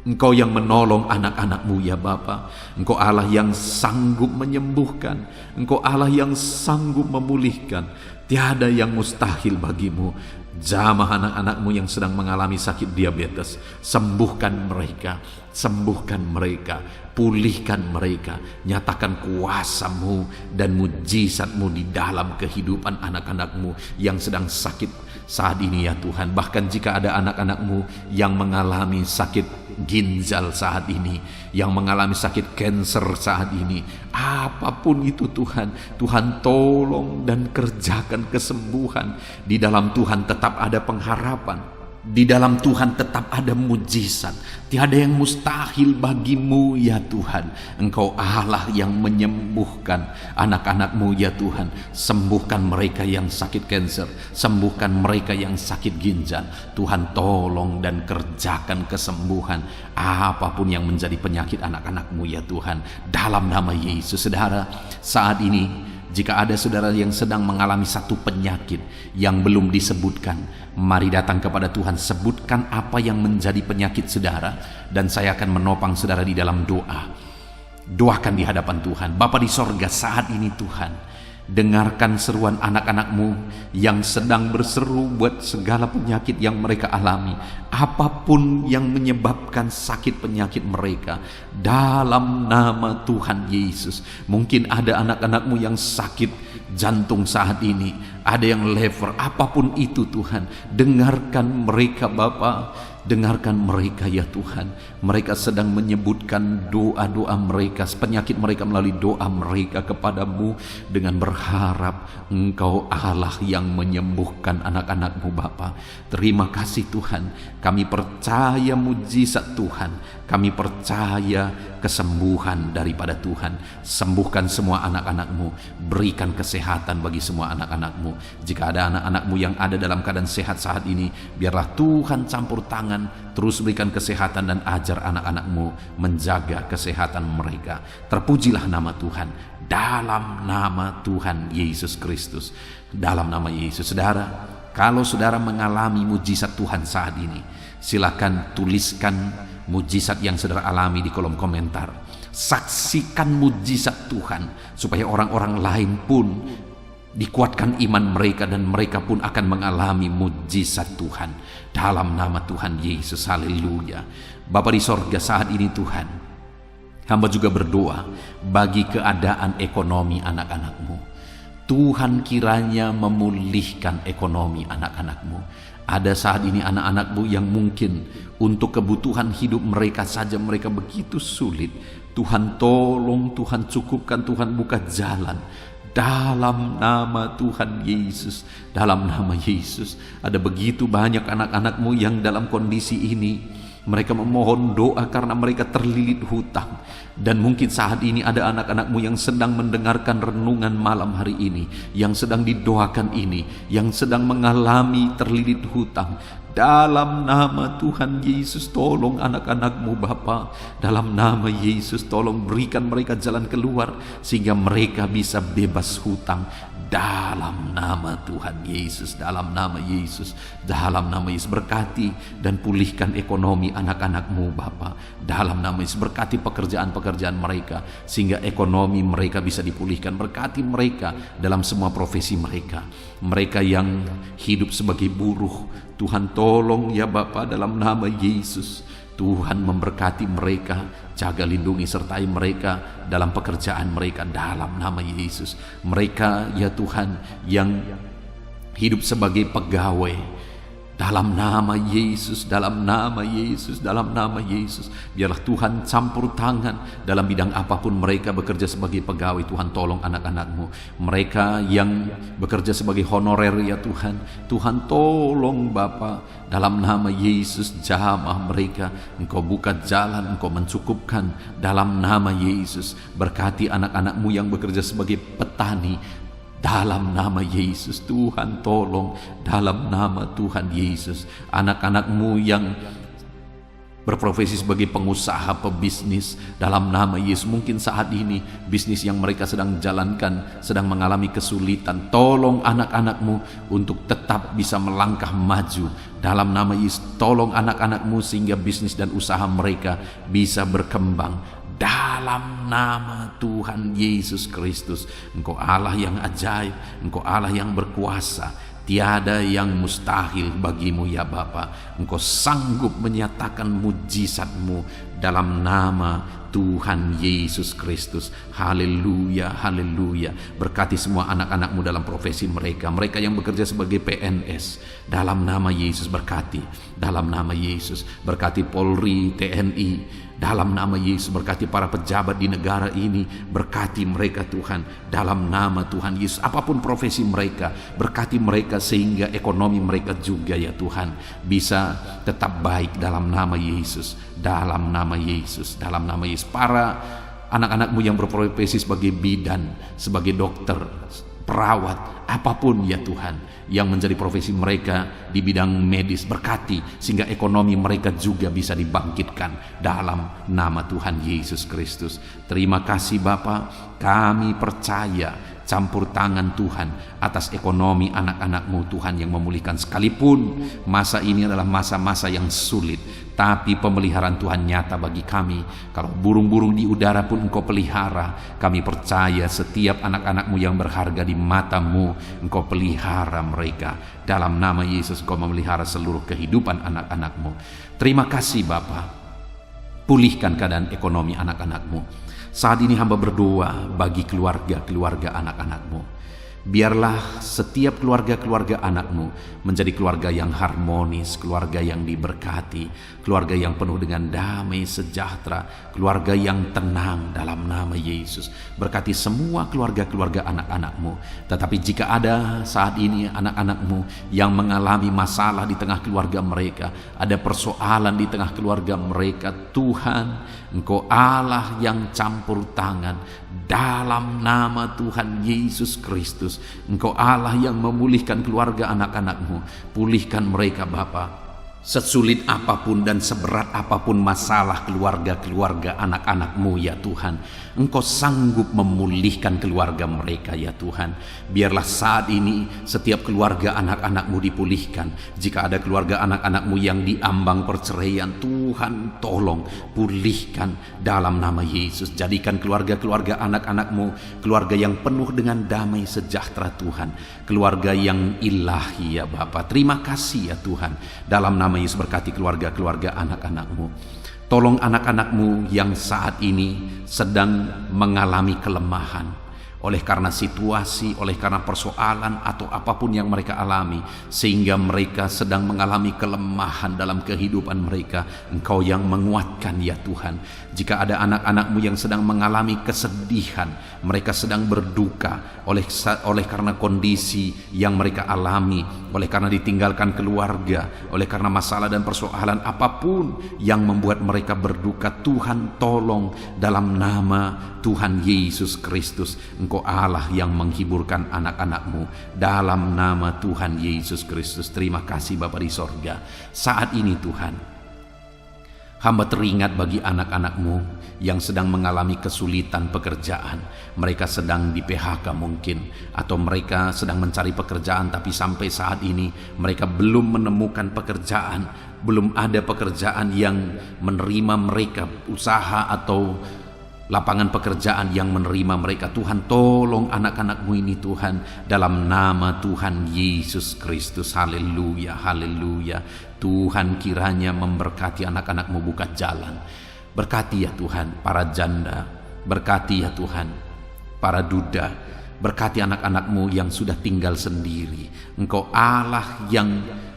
Engkau yang menolong anak-anak-Mu ya Bapa. Engkau Allah yang sanggup menyembuhkan, Engkau Allah yang sanggup memulihkan. Tiada yang mustahil bagi-Mu. Jamah anak-anak-Mu yang sedang mengalami sakit diabetes, sembuhkan mereka, sembuhkan mereka, pulihkan mereka. Nyatakan kuasa-Mu dan mujizat-Mu di dalam kehidupan anak-anak-Mu yang sedang sakit saat ini ya Tuhan. Bahkan jika ada anak-anak-Mu yang mengalami sakit ginjal saat ini, yang mengalami sakit kanker saat ini, apapun itu Tuhan, Tuhan tolong dan kerjakan kesembuhan. Di dalam Tuhan tetap ada pengharapan. Di dalam Tuhan tetap ada mujizat. Tiada yang mustahil bagimu ya Tuhan. Engkau Allah yang menyembuhkan anak-anak-Mu ya Tuhan. Sembuhkan mereka yang sakit kanker, sembuhkan mereka yang sakit ginjal. Tuhan tolong dan kerjakan kesembuhan apapun yang menjadi penyakit anak-anak-Mu ya Tuhan. Dalam nama Yesus. Saudara, saat ini jika ada saudara yang sedang mengalami satu penyakit yang belum disebutkan, mari datang kepada Tuhan, sebutkan apa yang menjadi penyakit saudara, dan saya akan menopang saudara di dalam doa. Doakan di hadapan Tuhan. Bapa di sorga, saat ini Tuhan, dengarkan seruan anak-anak-Mu yang sedang berseru buat segala penyakit yang mereka alami. Apapun yang menyebabkan sakit penyakit mereka, dalam nama Tuhan Yesus. Mungkin ada anak-anak-Mu yang sakit jantung saat ini, ada yang liver, apapun itu Tuhan, dengarkan mereka Bapa. Dengarkan mereka ya Tuhan. Mereka sedang menyebutkan doa-doa mereka, penyakit mereka melalui doa mereka kepadamu, dengan berharap Engkau Allah yang menyembuhkan anak-anak-Mu Bapa. Terima kasih Tuhan. Kami percaya mujizat Tuhan. Kami percaya kesembuhan daripada Tuhan. Sembuhkan semua anak-anak-Mu. Berikan kesehatan bagi semua anak-anak-Mu. Jika ada anak-anak-Mu yang ada dalam keadaan sehat saat ini, biarlah Tuhan campur tangan, terus berikan kesehatan dan ajar anak-anak-Mu menjaga kesehatan mereka. Terpujilah nama Tuhan. Dalam nama Tuhan Yesus Kristus. Dalam nama Yesus. Saudara, kalau saudara mengalami mujizat Tuhan saat ini, silakan tuliskan mujizat yang saudara alami di kolom komentar. Saksikan mujizat Tuhan supaya orang-orang lain pun dikuatkan iman mereka, dan mereka pun akan mengalami mujizat Tuhan. Dalam nama Tuhan Yesus, haleluya. Bapa di sorga, saat ini Tuhan, hamba juga berdoa bagi keadaan ekonomi anak-anak-Mu. Tuhan kiranya memulihkan ekonomi anak-anak-Mu. Ada saat ini anak-anak-Mu yang mungkin untuk kebutuhan hidup mereka saja mereka begitu sulit. Tuhan tolong, Tuhan cukupkan, Tuhan buka jalan. Dalam nama Tuhan Yesus, dalam nama Yesus. Ada begitu banyak anak-anak-Mu yang dalam kondisi ini. Mereka memohon doa karena mereka terlilit hutang. Dan mungkin saat ini ada anak-anak-Mu yang sedang mendengarkan renungan malam hari ini, yang sedang didoakan ini, yang sedang mengalami terlilit hutang. Dalam nama Tuhan Yesus, tolong anak-anak-Mu Bapa. Dalam nama Yesus, tolong berikan mereka jalan keluar sehingga mereka bisa bebas hutang. Dalam nama Tuhan Yesus, dalam nama Yesus, dalam nama Yesus, berkati dan pulihkan ekonomi anak-anak-Mu Bapa. Dalam nama Yesus, berkati pekerjaan-pekerjaan mereka sehingga ekonomi mereka bisa dipulihkan. Berkati mereka dalam semua profesi mereka. Mereka yang hidup sebagai buruh, Tuhan tolong ya Bapa, dalam nama Yesus. Tuhan memberkati mereka, jaga lindungi sertai mereka dalam pekerjaan mereka dalam nama Yesus. Mereka ya Tuhan yang hidup sebagai pegawai, dalam nama Yesus, dalam nama Yesus, dalam nama Yesus, biarlah Tuhan campur tangan dalam bidang apapun mereka bekerja sebagai pegawai. Tuhan tolong anak-anak-Mu. Mereka yang bekerja sebagai honorer ya Tuhan, Tuhan tolong Bapa, dalam nama Yesus, jamah mereka. Engkau buka jalan, Engkau mencukupkan dalam nama Yesus. Berkati anak-anak-Mu yang bekerja sebagai petani, dalam nama Yesus. Tuhan tolong, dalam nama Tuhan Yesus. Anak-anak-Mu yang berprofesi sebagai pengusaha, pebisnis, dalam nama Yesus. Mungkin saat ini bisnis yang mereka sedang jalankan sedang mengalami kesulitan. Tolong anak-anak-Mu untuk tetap bisa melangkah maju. Dalam nama Yesus, tolong anak-anak-Mu sehingga bisnis dan usaha mereka bisa berkembang. Dalam nama Tuhan Yesus Kristus. Engkau Allah yang ajaib, Engkau Allah yang berkuasa. Tiada yang mustahil bagimu ya Bapa. Engkau sanggup menyatakan mujizat-Mu dalam nama Tuhan Yesus Kristus. Haleluya, haleluya. Berkati semua anak-anak-Mu dalam profesi mereka, mereka yang bekerja sebagai PNS, dalam nama Yesus berkati. Dalam nama Yesus berkati Polri, TNI, dalam nama Yesus berkati para pejabat di negara ini, berkati mereka Tuhan, dalam nama Tuhan Yesus. Apapun profesi mereka, berkati mereka sehingga ekonomi mereka juga ya Tuhan bisa tetap baik dalam nama Yesus. Dalam nama Yesus, dalam nama Yesus. Para anak-anak-Mu yang berprofesi sebagai bidan, sebagai dokter, perawat, apapun ya Tuhan yang menjadi profesi mereka di bidang medis, berkati sehingga ekonomi mereka juga bisa dibangkitkan dalam nama Tuhan Yesus Kristus. Terima kasih Bapa, kami percaya campur tangan Tuhan atas ekonomi anak-anak-Mu Tuhan yang memulihkan. Sekalipun masa ini adalah masa-masa yang sulit, tapi pemeliharaan Tuhan nyata bagi kami. Kalau burung-burung di udara pun Engkau pelihara, kami percaya setiap anak-anak-Mu yang berharga di mata-Mu, Engkau pelihara mereka. Dalam nama Yesus Engkau memelihara seluruh kehidupan anak-anak-Mu. Terima kasih Bapa, pulihkan keadaan ekonomi anak-anak-Mu. Saat ini hamba berdoa bagi keluarga-keluarga anak-anak-Mu. Biarlah setiap keluarga-keluarga anak-Mu menjadi keluarga yang harmonis, keluarga yang diberkati, keluarga yang penuh dengan damai sejahtera, keluarga yang tenang dalam nama Yesus. Berkati semua keluarga-keluarga anak-anak-Mu. Tetapi jika ada saat ini anak-anak-Mu yang mengalami masalah di tengah keluarga mereka, ada persoalan di tengah keluarga mereka, Tuhan, Engkau Allah yang campur tangan. Dalam nama Tuhan Yesus Kristus, Engkau Allah yang memulihkan keluarga anak-anak-Mu. Pulihkan mereka Bapa. Sesulit apapun dan seberat apapun masalah keluarga-keluarga anak-anak-Mu ya Tuhan, Engkau sanggup memulihkan keluarga mereka ya Tuhan. Biarlah saat ini setiap keluarga anak-anak-Mu dipulihkan. Jika ada keluarga anak-anak-Mu yang diambang perceraian, Tuhan tolong pulihkan dalam nama Yesus. Jadikan keluarga-keluarga anak-anak-Mu keluarga yang penuh dengan damai sejahtera Tuhan, keluarga yang ilahi ya Bapa. Terima kasih ya Tuhan. Dalam nama Yesus berkati keluarga-keluarga anak-anak-Mu. Tolong anak-anak-Mu yang saat ini sedang mengalami kelemahan oleh karena situasi, oleh karena persoalan atau apapun yang mereka alami, sehingga mereka sedang mengalami kelemahan dalam kehidupan mereka. Engkau yang menguatkan ya Tuhan. Jika ada anak-anak-Mu yang sedang mengalami kesedihan, mereka sedang berduka oleh karena kondisi yang mereka alami, oleh karena ditinggalkan keluarga, oleh karena masalah dan persoalan apapun yang membuat mereka berduka, Tuhan tolong dalam nama Tuhan Yesus Kristus. Engkau Allah yang menghiburkan anak-anak-Mu dalam nama Tuhan Yesus Kristus. Terima kasih Bapa di sorga. Saat ini Tuhan, hamba teringat bagi anak-anak-Mu yang sedang mengalami kesulitan pekerjaan. Mereka sedang di PHK mungkin, atau mereka sedang mencari pekerjaan tapi sampai saat ini mereka belum menemukan pekerjaan. Belum ada pekerjaan yang menerima mereka, usaha atau lapangan pekerjaan yang menerima mereka. Tuhan tolong anak-anak-Mu ini Tuhan, dalam nama Tuhan Yesus Kristus. Haleluya, haleluya. Tuhan kiranya memberkati anak-anak-Mu buka jalan. Berkati ya Tuhan para janda, berkati ya Tuhan para duda, berkati anak-anak-Mu yang sudah tinggal sendiri. Engkau Allah yang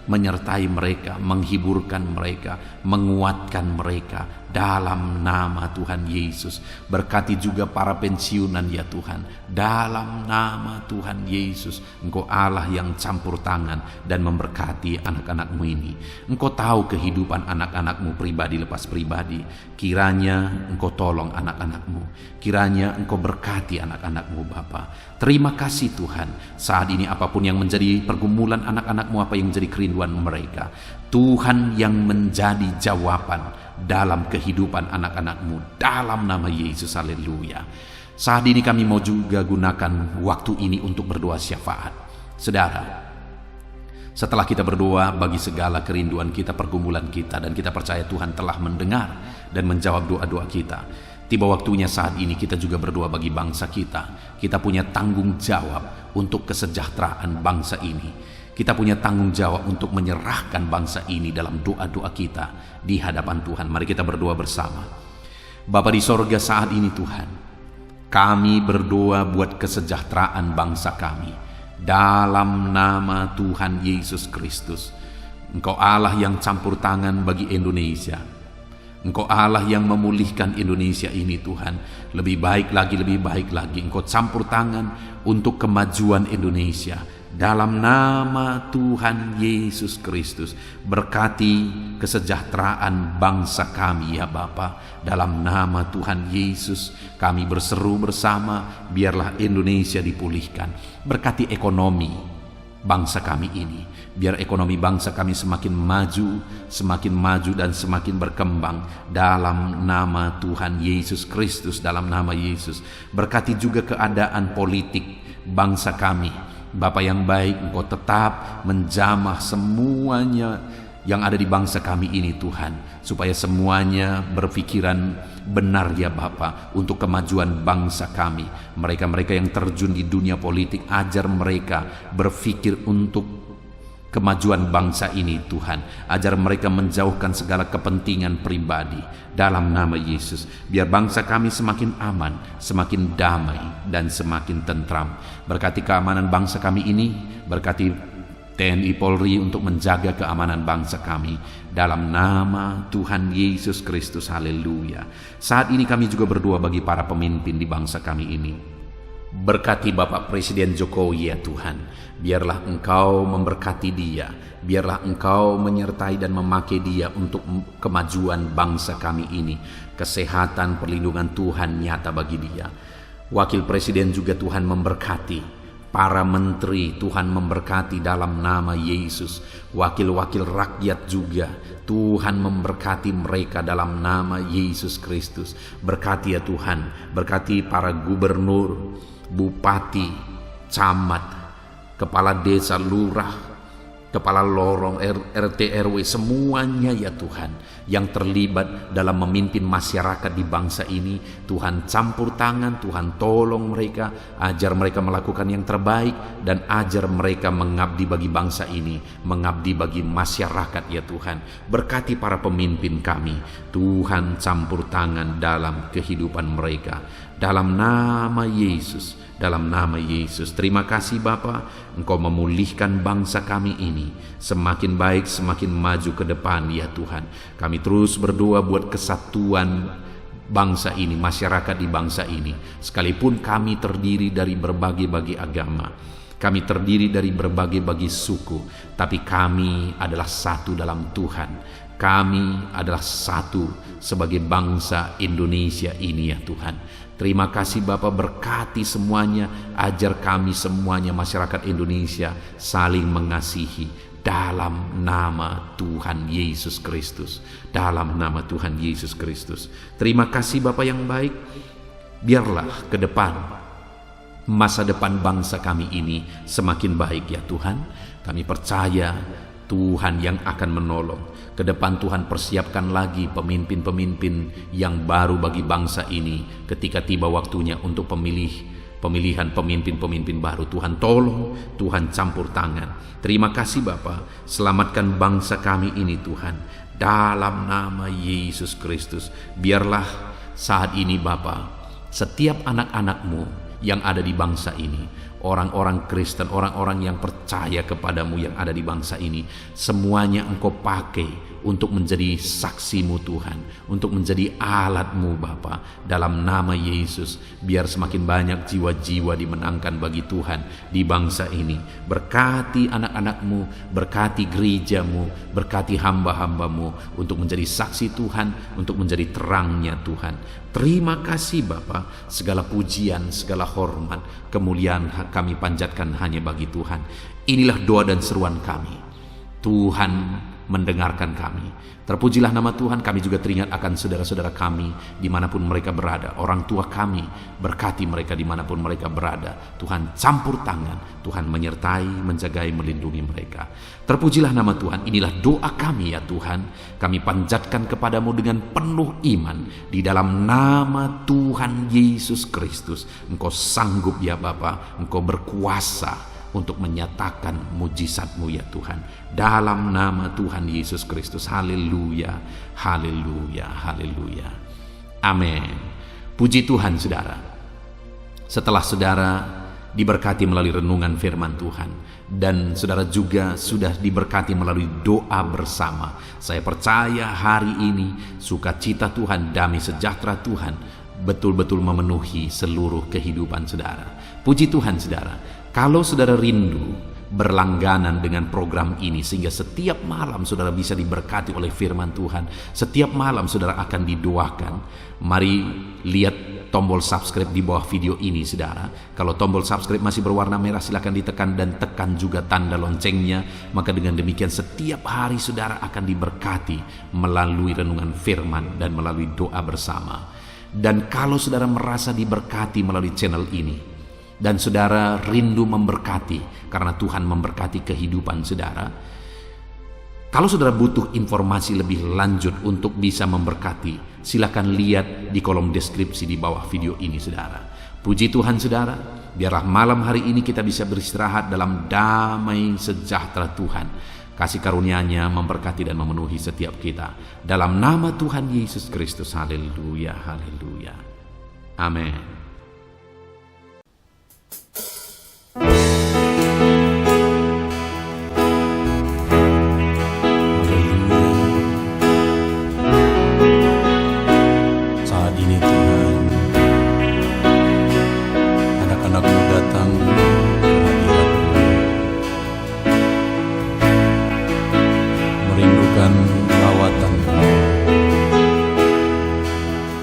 menyertai mereka, menghiburkan mereka, menguatkan mereka dalam nama Tuhan Yesus. Berkati juga para pensiunan ya Tuhan, dalam nama Tuhan Yesus. Engkau Allah yang campur tangan dan memberkati anak-anak-Mu ini. Engkau tahu kehidupan anak-anak-Mu pribadi lepas pribadi. Kiranya Engkau tolong anak-anak-Mu, kiranya Engkau berkati anak-anak-Mu Bapa. Terima kasih Tuhan. Saat ini apapun yang menjadi pergumulan anak-anak-Mu, apa yang menjadi kerinduan mereka, Tuhan yang menjadi jawaban dalam kehidupan anak-anak-Mu dalam nama Yesus. Haleluya. Saat ini kami mau juga gunakan waktu ini untuk berdoa syafaat. Saudara, setelah kita berdoa bagi segala kerinduan kita, pergumulan kita, dan kita percaya Tuhan telah mendengar dan menjawab doa-doa kita, tiba waktunya saat ini kita juga berdoa bagi bangsa kita. Kita punya tanggung jawab untuk kesejahteraan bangsa ini. Kita punya tanggung jawab untuk menyerahkan bangsa ini dalam doa-doa kita di hadapan Tuhan. Mari kita berdoa bersama. Bapa di sorga, saat ini Tuhan, kami berdoa buat kesejahteraan bangsa kami. Dalam nama Tuhan Yesus Kristus. Engkau Allah yang campur tangan bagi Indonesia. Engkau Allah yang memulihkan Indonesia ini Tuhan. Lebih baik lagi. Engkau campur tangan untuk kemajuan Indonesia. Dalam nama Tuhan Yesus Kristus, berkati kesejahteraan bangsa kami ya Bapa. Dalam nama Tuhan Yesus, kami berseru bersama, biarlah Indonesia dipulihkan. Berkati ekonomi bangsa kami ini, biar ekonomi bangsa kami semakin maju dan semakin berkembang. Dalam nama Tuhan Yesus Kristus, dalam nama Yesus. Berkati juga keadaan politik bangsa kami. Bapa yang baik, Engkau tetap menjamah semuanya yang ada di bangsa kami ini Tuhan, supaya semuanya berpikiran benar ya Bapa, untuk kemajuan bangsa kami. Mereka-mereka yang terjun di dunia politik, ajar mereka berpikir untuk kemajuan bangsa ini Tuhan. Ajar mereka menjauhkan segala kepentingan pribadi. Dalam nama Yesus, biar bangsa kami semakin aman, semakin damai, dan semakin tentram. Berkati keamanan bangsa kami ini, berkati TNI Polri untuk menjaga keamanan bangsa kami. Dalam nama Tuhan Yesus Kristus, haleluya. Saat ini kami juga berdoa bagi para pemimpin di bangsa kami ini. Berkati Bapak Presiden Jokowi ya Tuhan. Biarlah Engkau memberkati dia. Biarlah Engkau menyertai dan memakai dia untuk kemajuan bangsa kami ini. Kesehatan, perlindungan Tuhan nyata bagi dia. Wakil Presiden juga Tuhan memberkati. Para menteri Tuhan memberkati dalam nama Yesus. Wakil-wakil rakyat juga Tuhan memberkati mereka dalam nama Yesus Kristus. Berkati ya Tuhan. Berkati para gubernur, bupati, camat, kepala desa, lurah, kepala lorong, RT, RW, semuanya ya Tuhan yang terlibat dalam memimpin masyarakat di bangsa ini. Tuhan campur tangan, Tuhan tolong mereka, ajar mereka melakukan yang terbaik, dan ajar mereka mengabdi bagi bangsa ini, mengabdi bagi masyarakat ya Tuhan. Berkati para pemimpin kami, Tuhan campur tangan dalam kehidupan mereka. Dalam nama Yesus, dalam nama Yesus. Terima kasih Bapa, Engkau memulihkan bangsa kami ini semakin baik, semakin maju ke depan ya Tuhan. Kami terus berdoa buat kesatuan bangsa ini, masyarakat di bangsa ini. Sekalipun kami terdiri dari berbagai-bagai agama, kami terdiri dari berbagai-bagai suku, tapi kami adalah satu dalam Tuhan. Kami adalah satu sebagai bangsa Indonesia ini ya Tuhan. Terima kasih Bapa, berkati semuanya, ajar kami semuanya masyarakat Indonesia saling mengasihi dalam nama Tuhan Yesus Kristus. Dalam nama Tuhan Yesus Kristus. Terima kasih Bapa yang baik. Biarlah ke depan masa depan bangsa kami ini semakin baik ya Tuhan. Kami percaya Tuhan yang akan menolong. Ke depan Tuhan persiapkan lagi pemimpin-pemimpin yang baru bagi bangsa ini ketika tiba waktunya untuk pemilihan pemimpin-pemimpin baru. Tuhan tolong, Tuhan campur tangan. Terima kasih Bapa, selamatkan bangsa kami ini Tuhan. Dalam nama Yesus Kristus, biarlah saat ini Bapa, setiap anak-anak-Mu yang ada di bangsa ini, orang-orang Kristen, orang-orang yang percaya kepadamu yang ada di bangsa ini, semuanya Engkau pakai untuk menjadi saksimu Tuhan, untuk menjadi alatmu Bapa. Dalam nama Yesus, biar semakin banyak jiwa-jiwa dimenangkan bagi Tuhan di bangsa ini. Berkati anak-anakmu, berkati gerejamu, berkati hamba-hambamu untuk menjadi saksi Tuhan, untuk menjadi terangnya Tuhan. Terima kasih Bapa, segala pujian, segala hormat, kemuliaan kami panjatkan hanya bagi Tuhan. Inilah doa dan seruan kami. Tuhan mendengarkan kami. Terpujilah nama Tuhan. Kami juga teringat akan saudara-saudara kami dimanapun mereka berada, orang tua kami, berkati mereka dimanapun mereka berada. Tuhan campur tangan, Tuhan menyertai, menjagai, melindungi mereka. Terpujilah nama Tuhan. Inilah doa kami ya Tuhan. Kami panjatkan kepadamu dengan penuh iman di dalam nama Tuhan Yesus Kristus. Engkau sanggup ya Bapa, Engkau berkuasa untuk menyatakan mujizat-Mu ya Tuhan. Dalam nama Tuhan Yesus Kristus. Haleluya, haleluya, haleluya. Amin. Puji Tuhan saudara. Setelah saudara diberkati melalui renungan firman Tuhan, dan saudara juga sudah diberkati melalui doa bersama, saya percaya hari ini sukacita Tuhan, damai sejahtera Tuhan betul-betul memenuhi seluruh kehidupan saudara. Puji Tuhan saudara. Kalau saudara rindu berlangganan dengan program ini sehingga setiap malam saudara bisa diberkati oleh firman Tuhan, setiap malam saudara akan didoakan, mari lihat tombol subscribe di bawah video ini saudara. Kalau tombol subscribe masih berwarna merah, silakan ditekan dan tekan juga tanda loncengnya. Maka dengan demikian setiap hari saudara akan diberkati melalui renungan firman dan melalui doa bersama. Dan kalau saudara merasa diberkati melalui channel ini dan saudara rindu memberkati karena Tuhan memberkati kehidupan saudara, kalau saudara butuh informasi lebih lanjut untuk bisa memberkati, silakan lihat di kolom deskripsi di bawah video ini saudara. Puji Tuhan saudara, biarlah malam hari ini kita bisa beristirahat dalam damai sejahtera Tuhan. Kasih karunia-Nya memberkati dan memenuhi setiap kita. Dalam nama Tuhan Yesus Kristus. Haleluya, haleluya. Amin.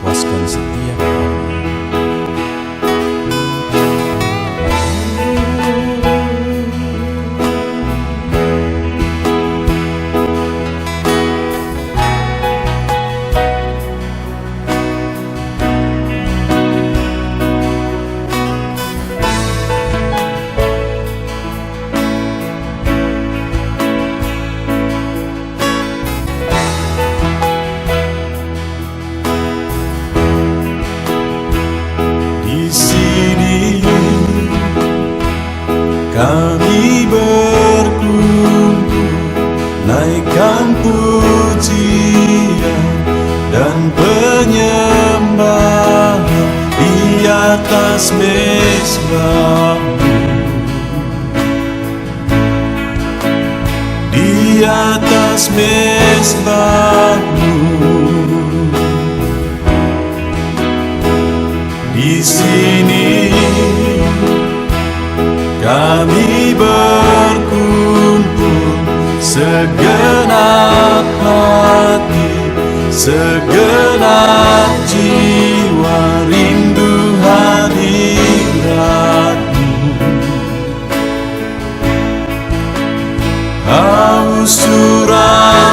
Puaskan setiap kami berkumpul, naikkan pujian dan penyembahan di atas mezbah-Mu, di atas mezbah-Mu. Di sini kami berkumpul, segenap hati, segenap jiwa, rindu hadirat-Mu, haus surapan-Mu.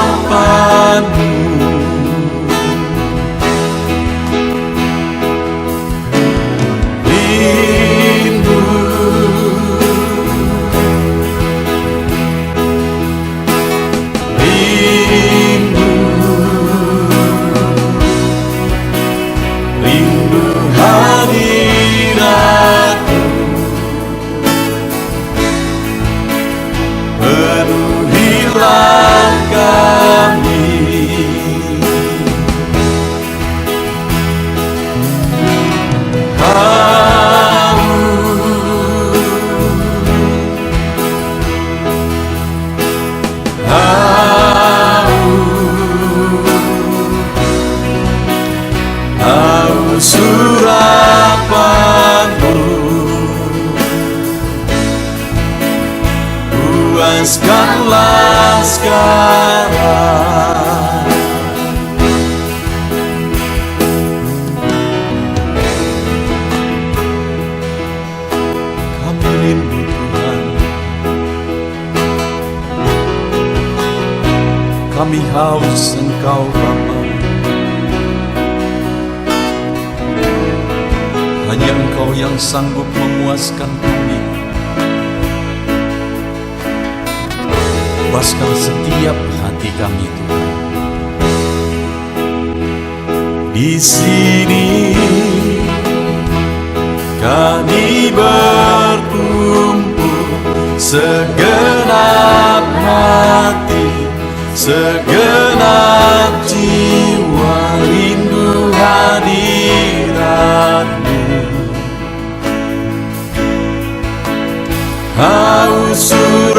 Surapan-Mu, puaskanlah sekarang. Kami rindu Tuhan, kami haus Engkau Bapa. Hanya Engkau yang sanggup memuaskan kami. Puaskan setiap hati kami Tuhan. Di sini kami berkumpul, segenap hati, segenap jiwa rindu hadirat-Mu. Haus urapan-Mu,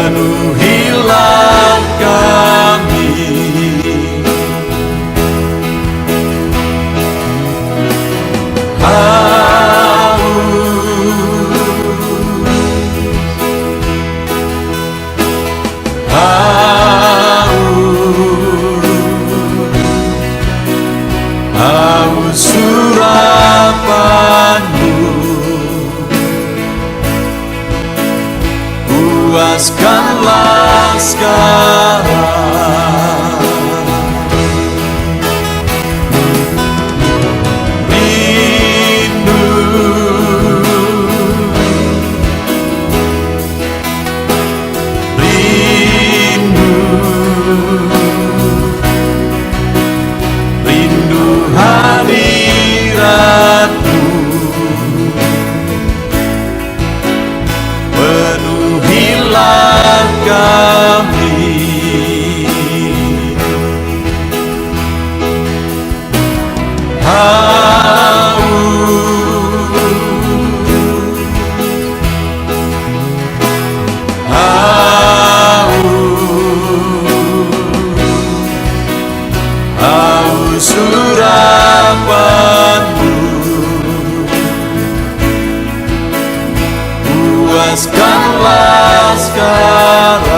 penuhilah kami. Haus urapan-Mu, puaskanlah sekarang. Rindu, rindu, rindu hadirat-Mu, penuhilah kami. Haus urapan-Mu, puaskanlah sekarang.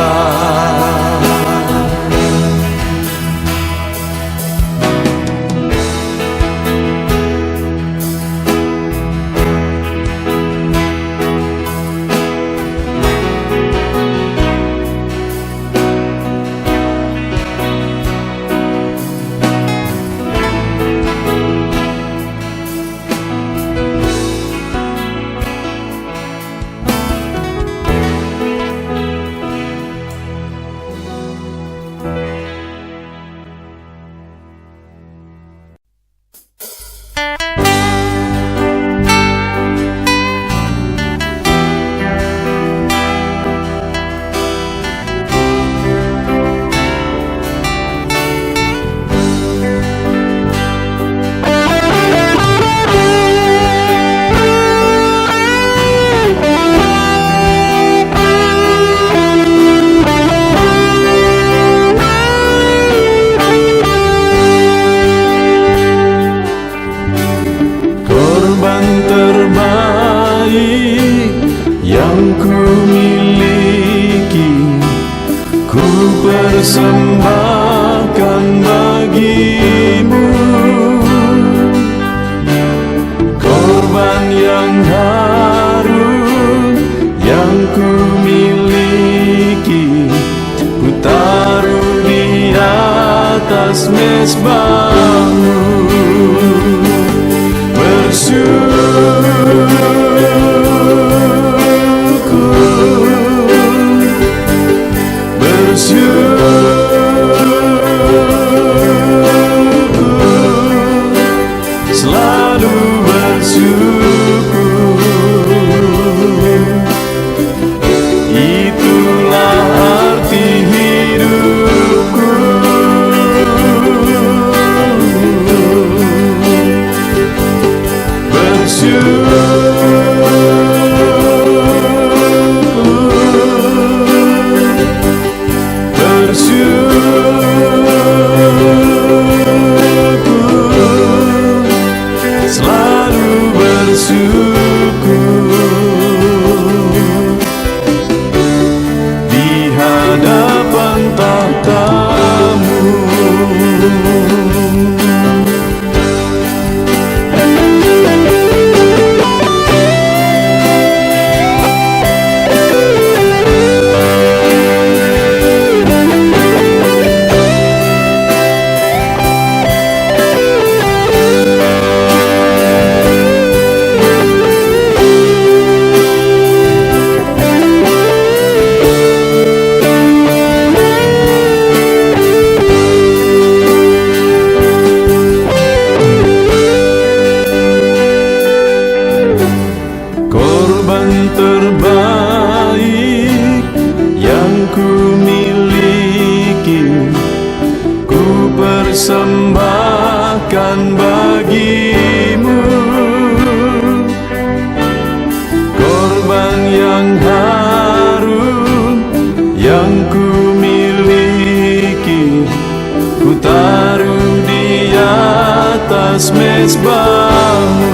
Persembahkan bagi-Mu korban yang harum yang ku miliki, ku taruh di atas mezbah-Mu. Selalu bersyukur, itulah arti hidupku. Bersyukur. atas mezbahmu.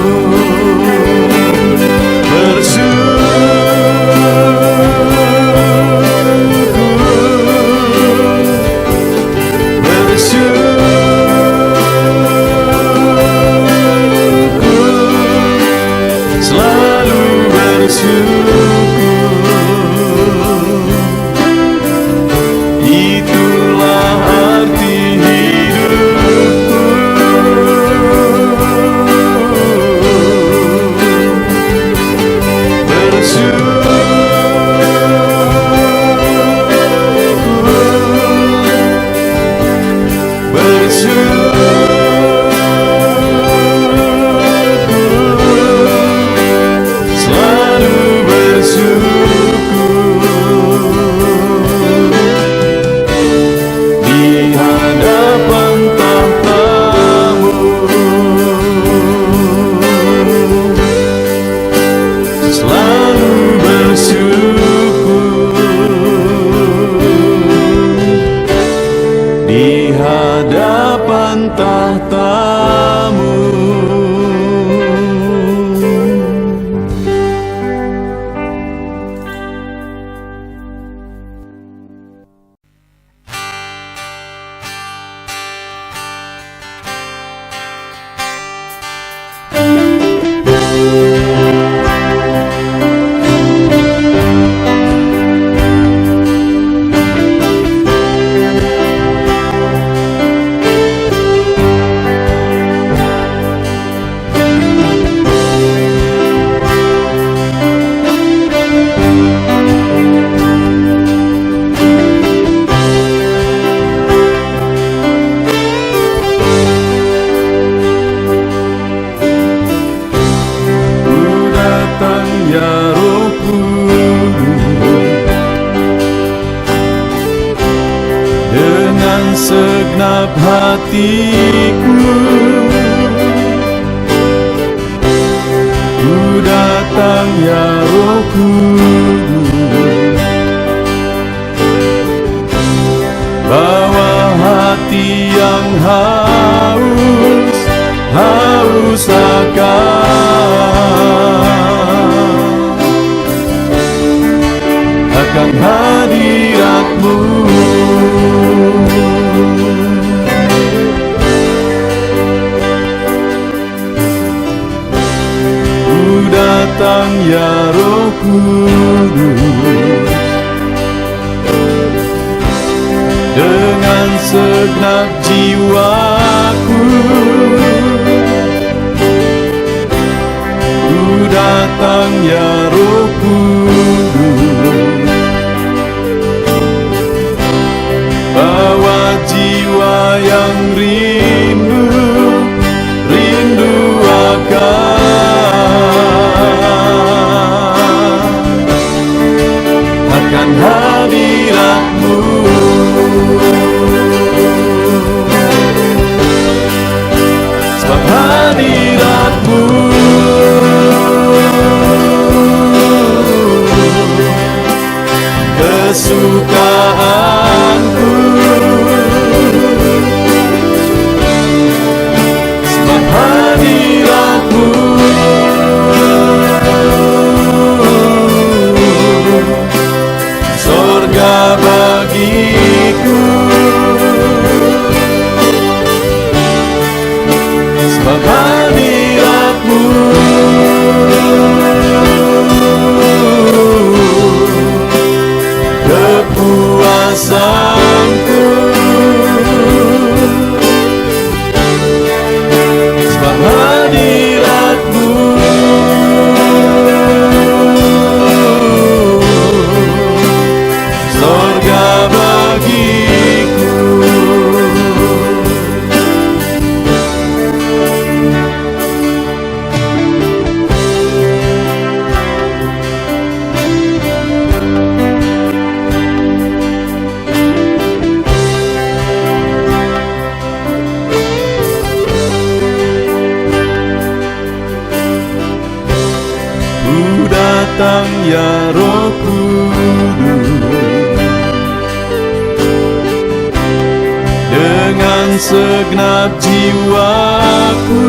Selalu bersyukur, itulah arti hidupku. Di hadapan tahtamu. Ya Roh Kudus, dengan segenap hatiku ku datang, ya Roh Kudus, bawa hati yang haus akan hadirat-Mu. Ku datang, ya Roh Kudus, dengan segenap jiwaku. Ku datang, ya Roh Kudus, bawa jiwa yang rindu akan hadirat-Mu. Sebab hadirat-Mu kesukaanku. Sebab hadirat-Mu surga bagiku. Sebab hadirat-Mu kepuasanku. Sebab hadirat-Mu surga bagiku. Ku datang, ya Roh Kudus, dengan segenap jiwaku.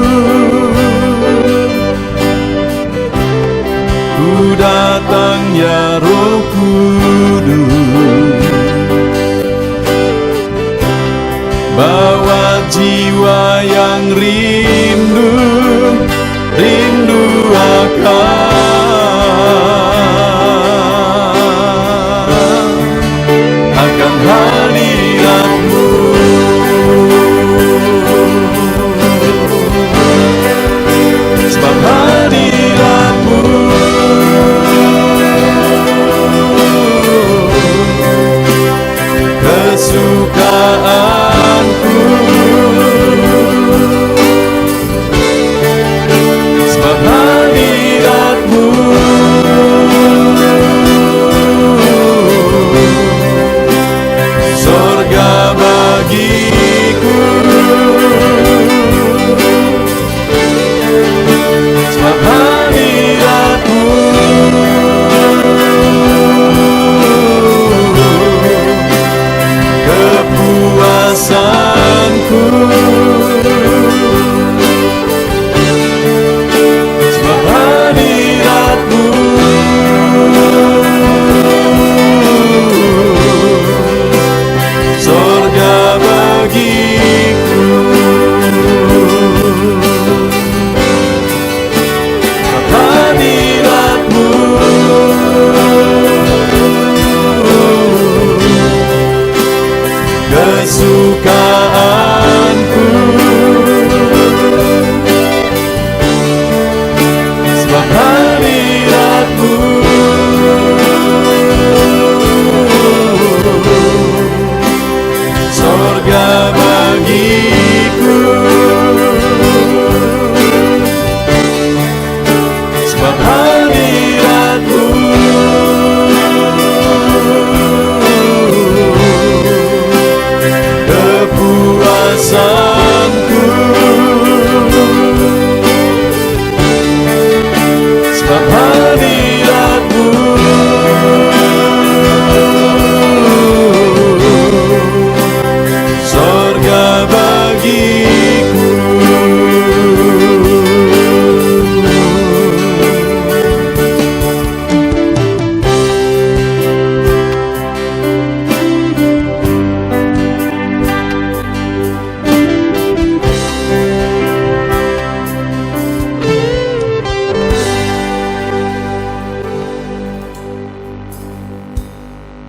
Ku datang ya Roh Kudus, bawa jiwa yang rindu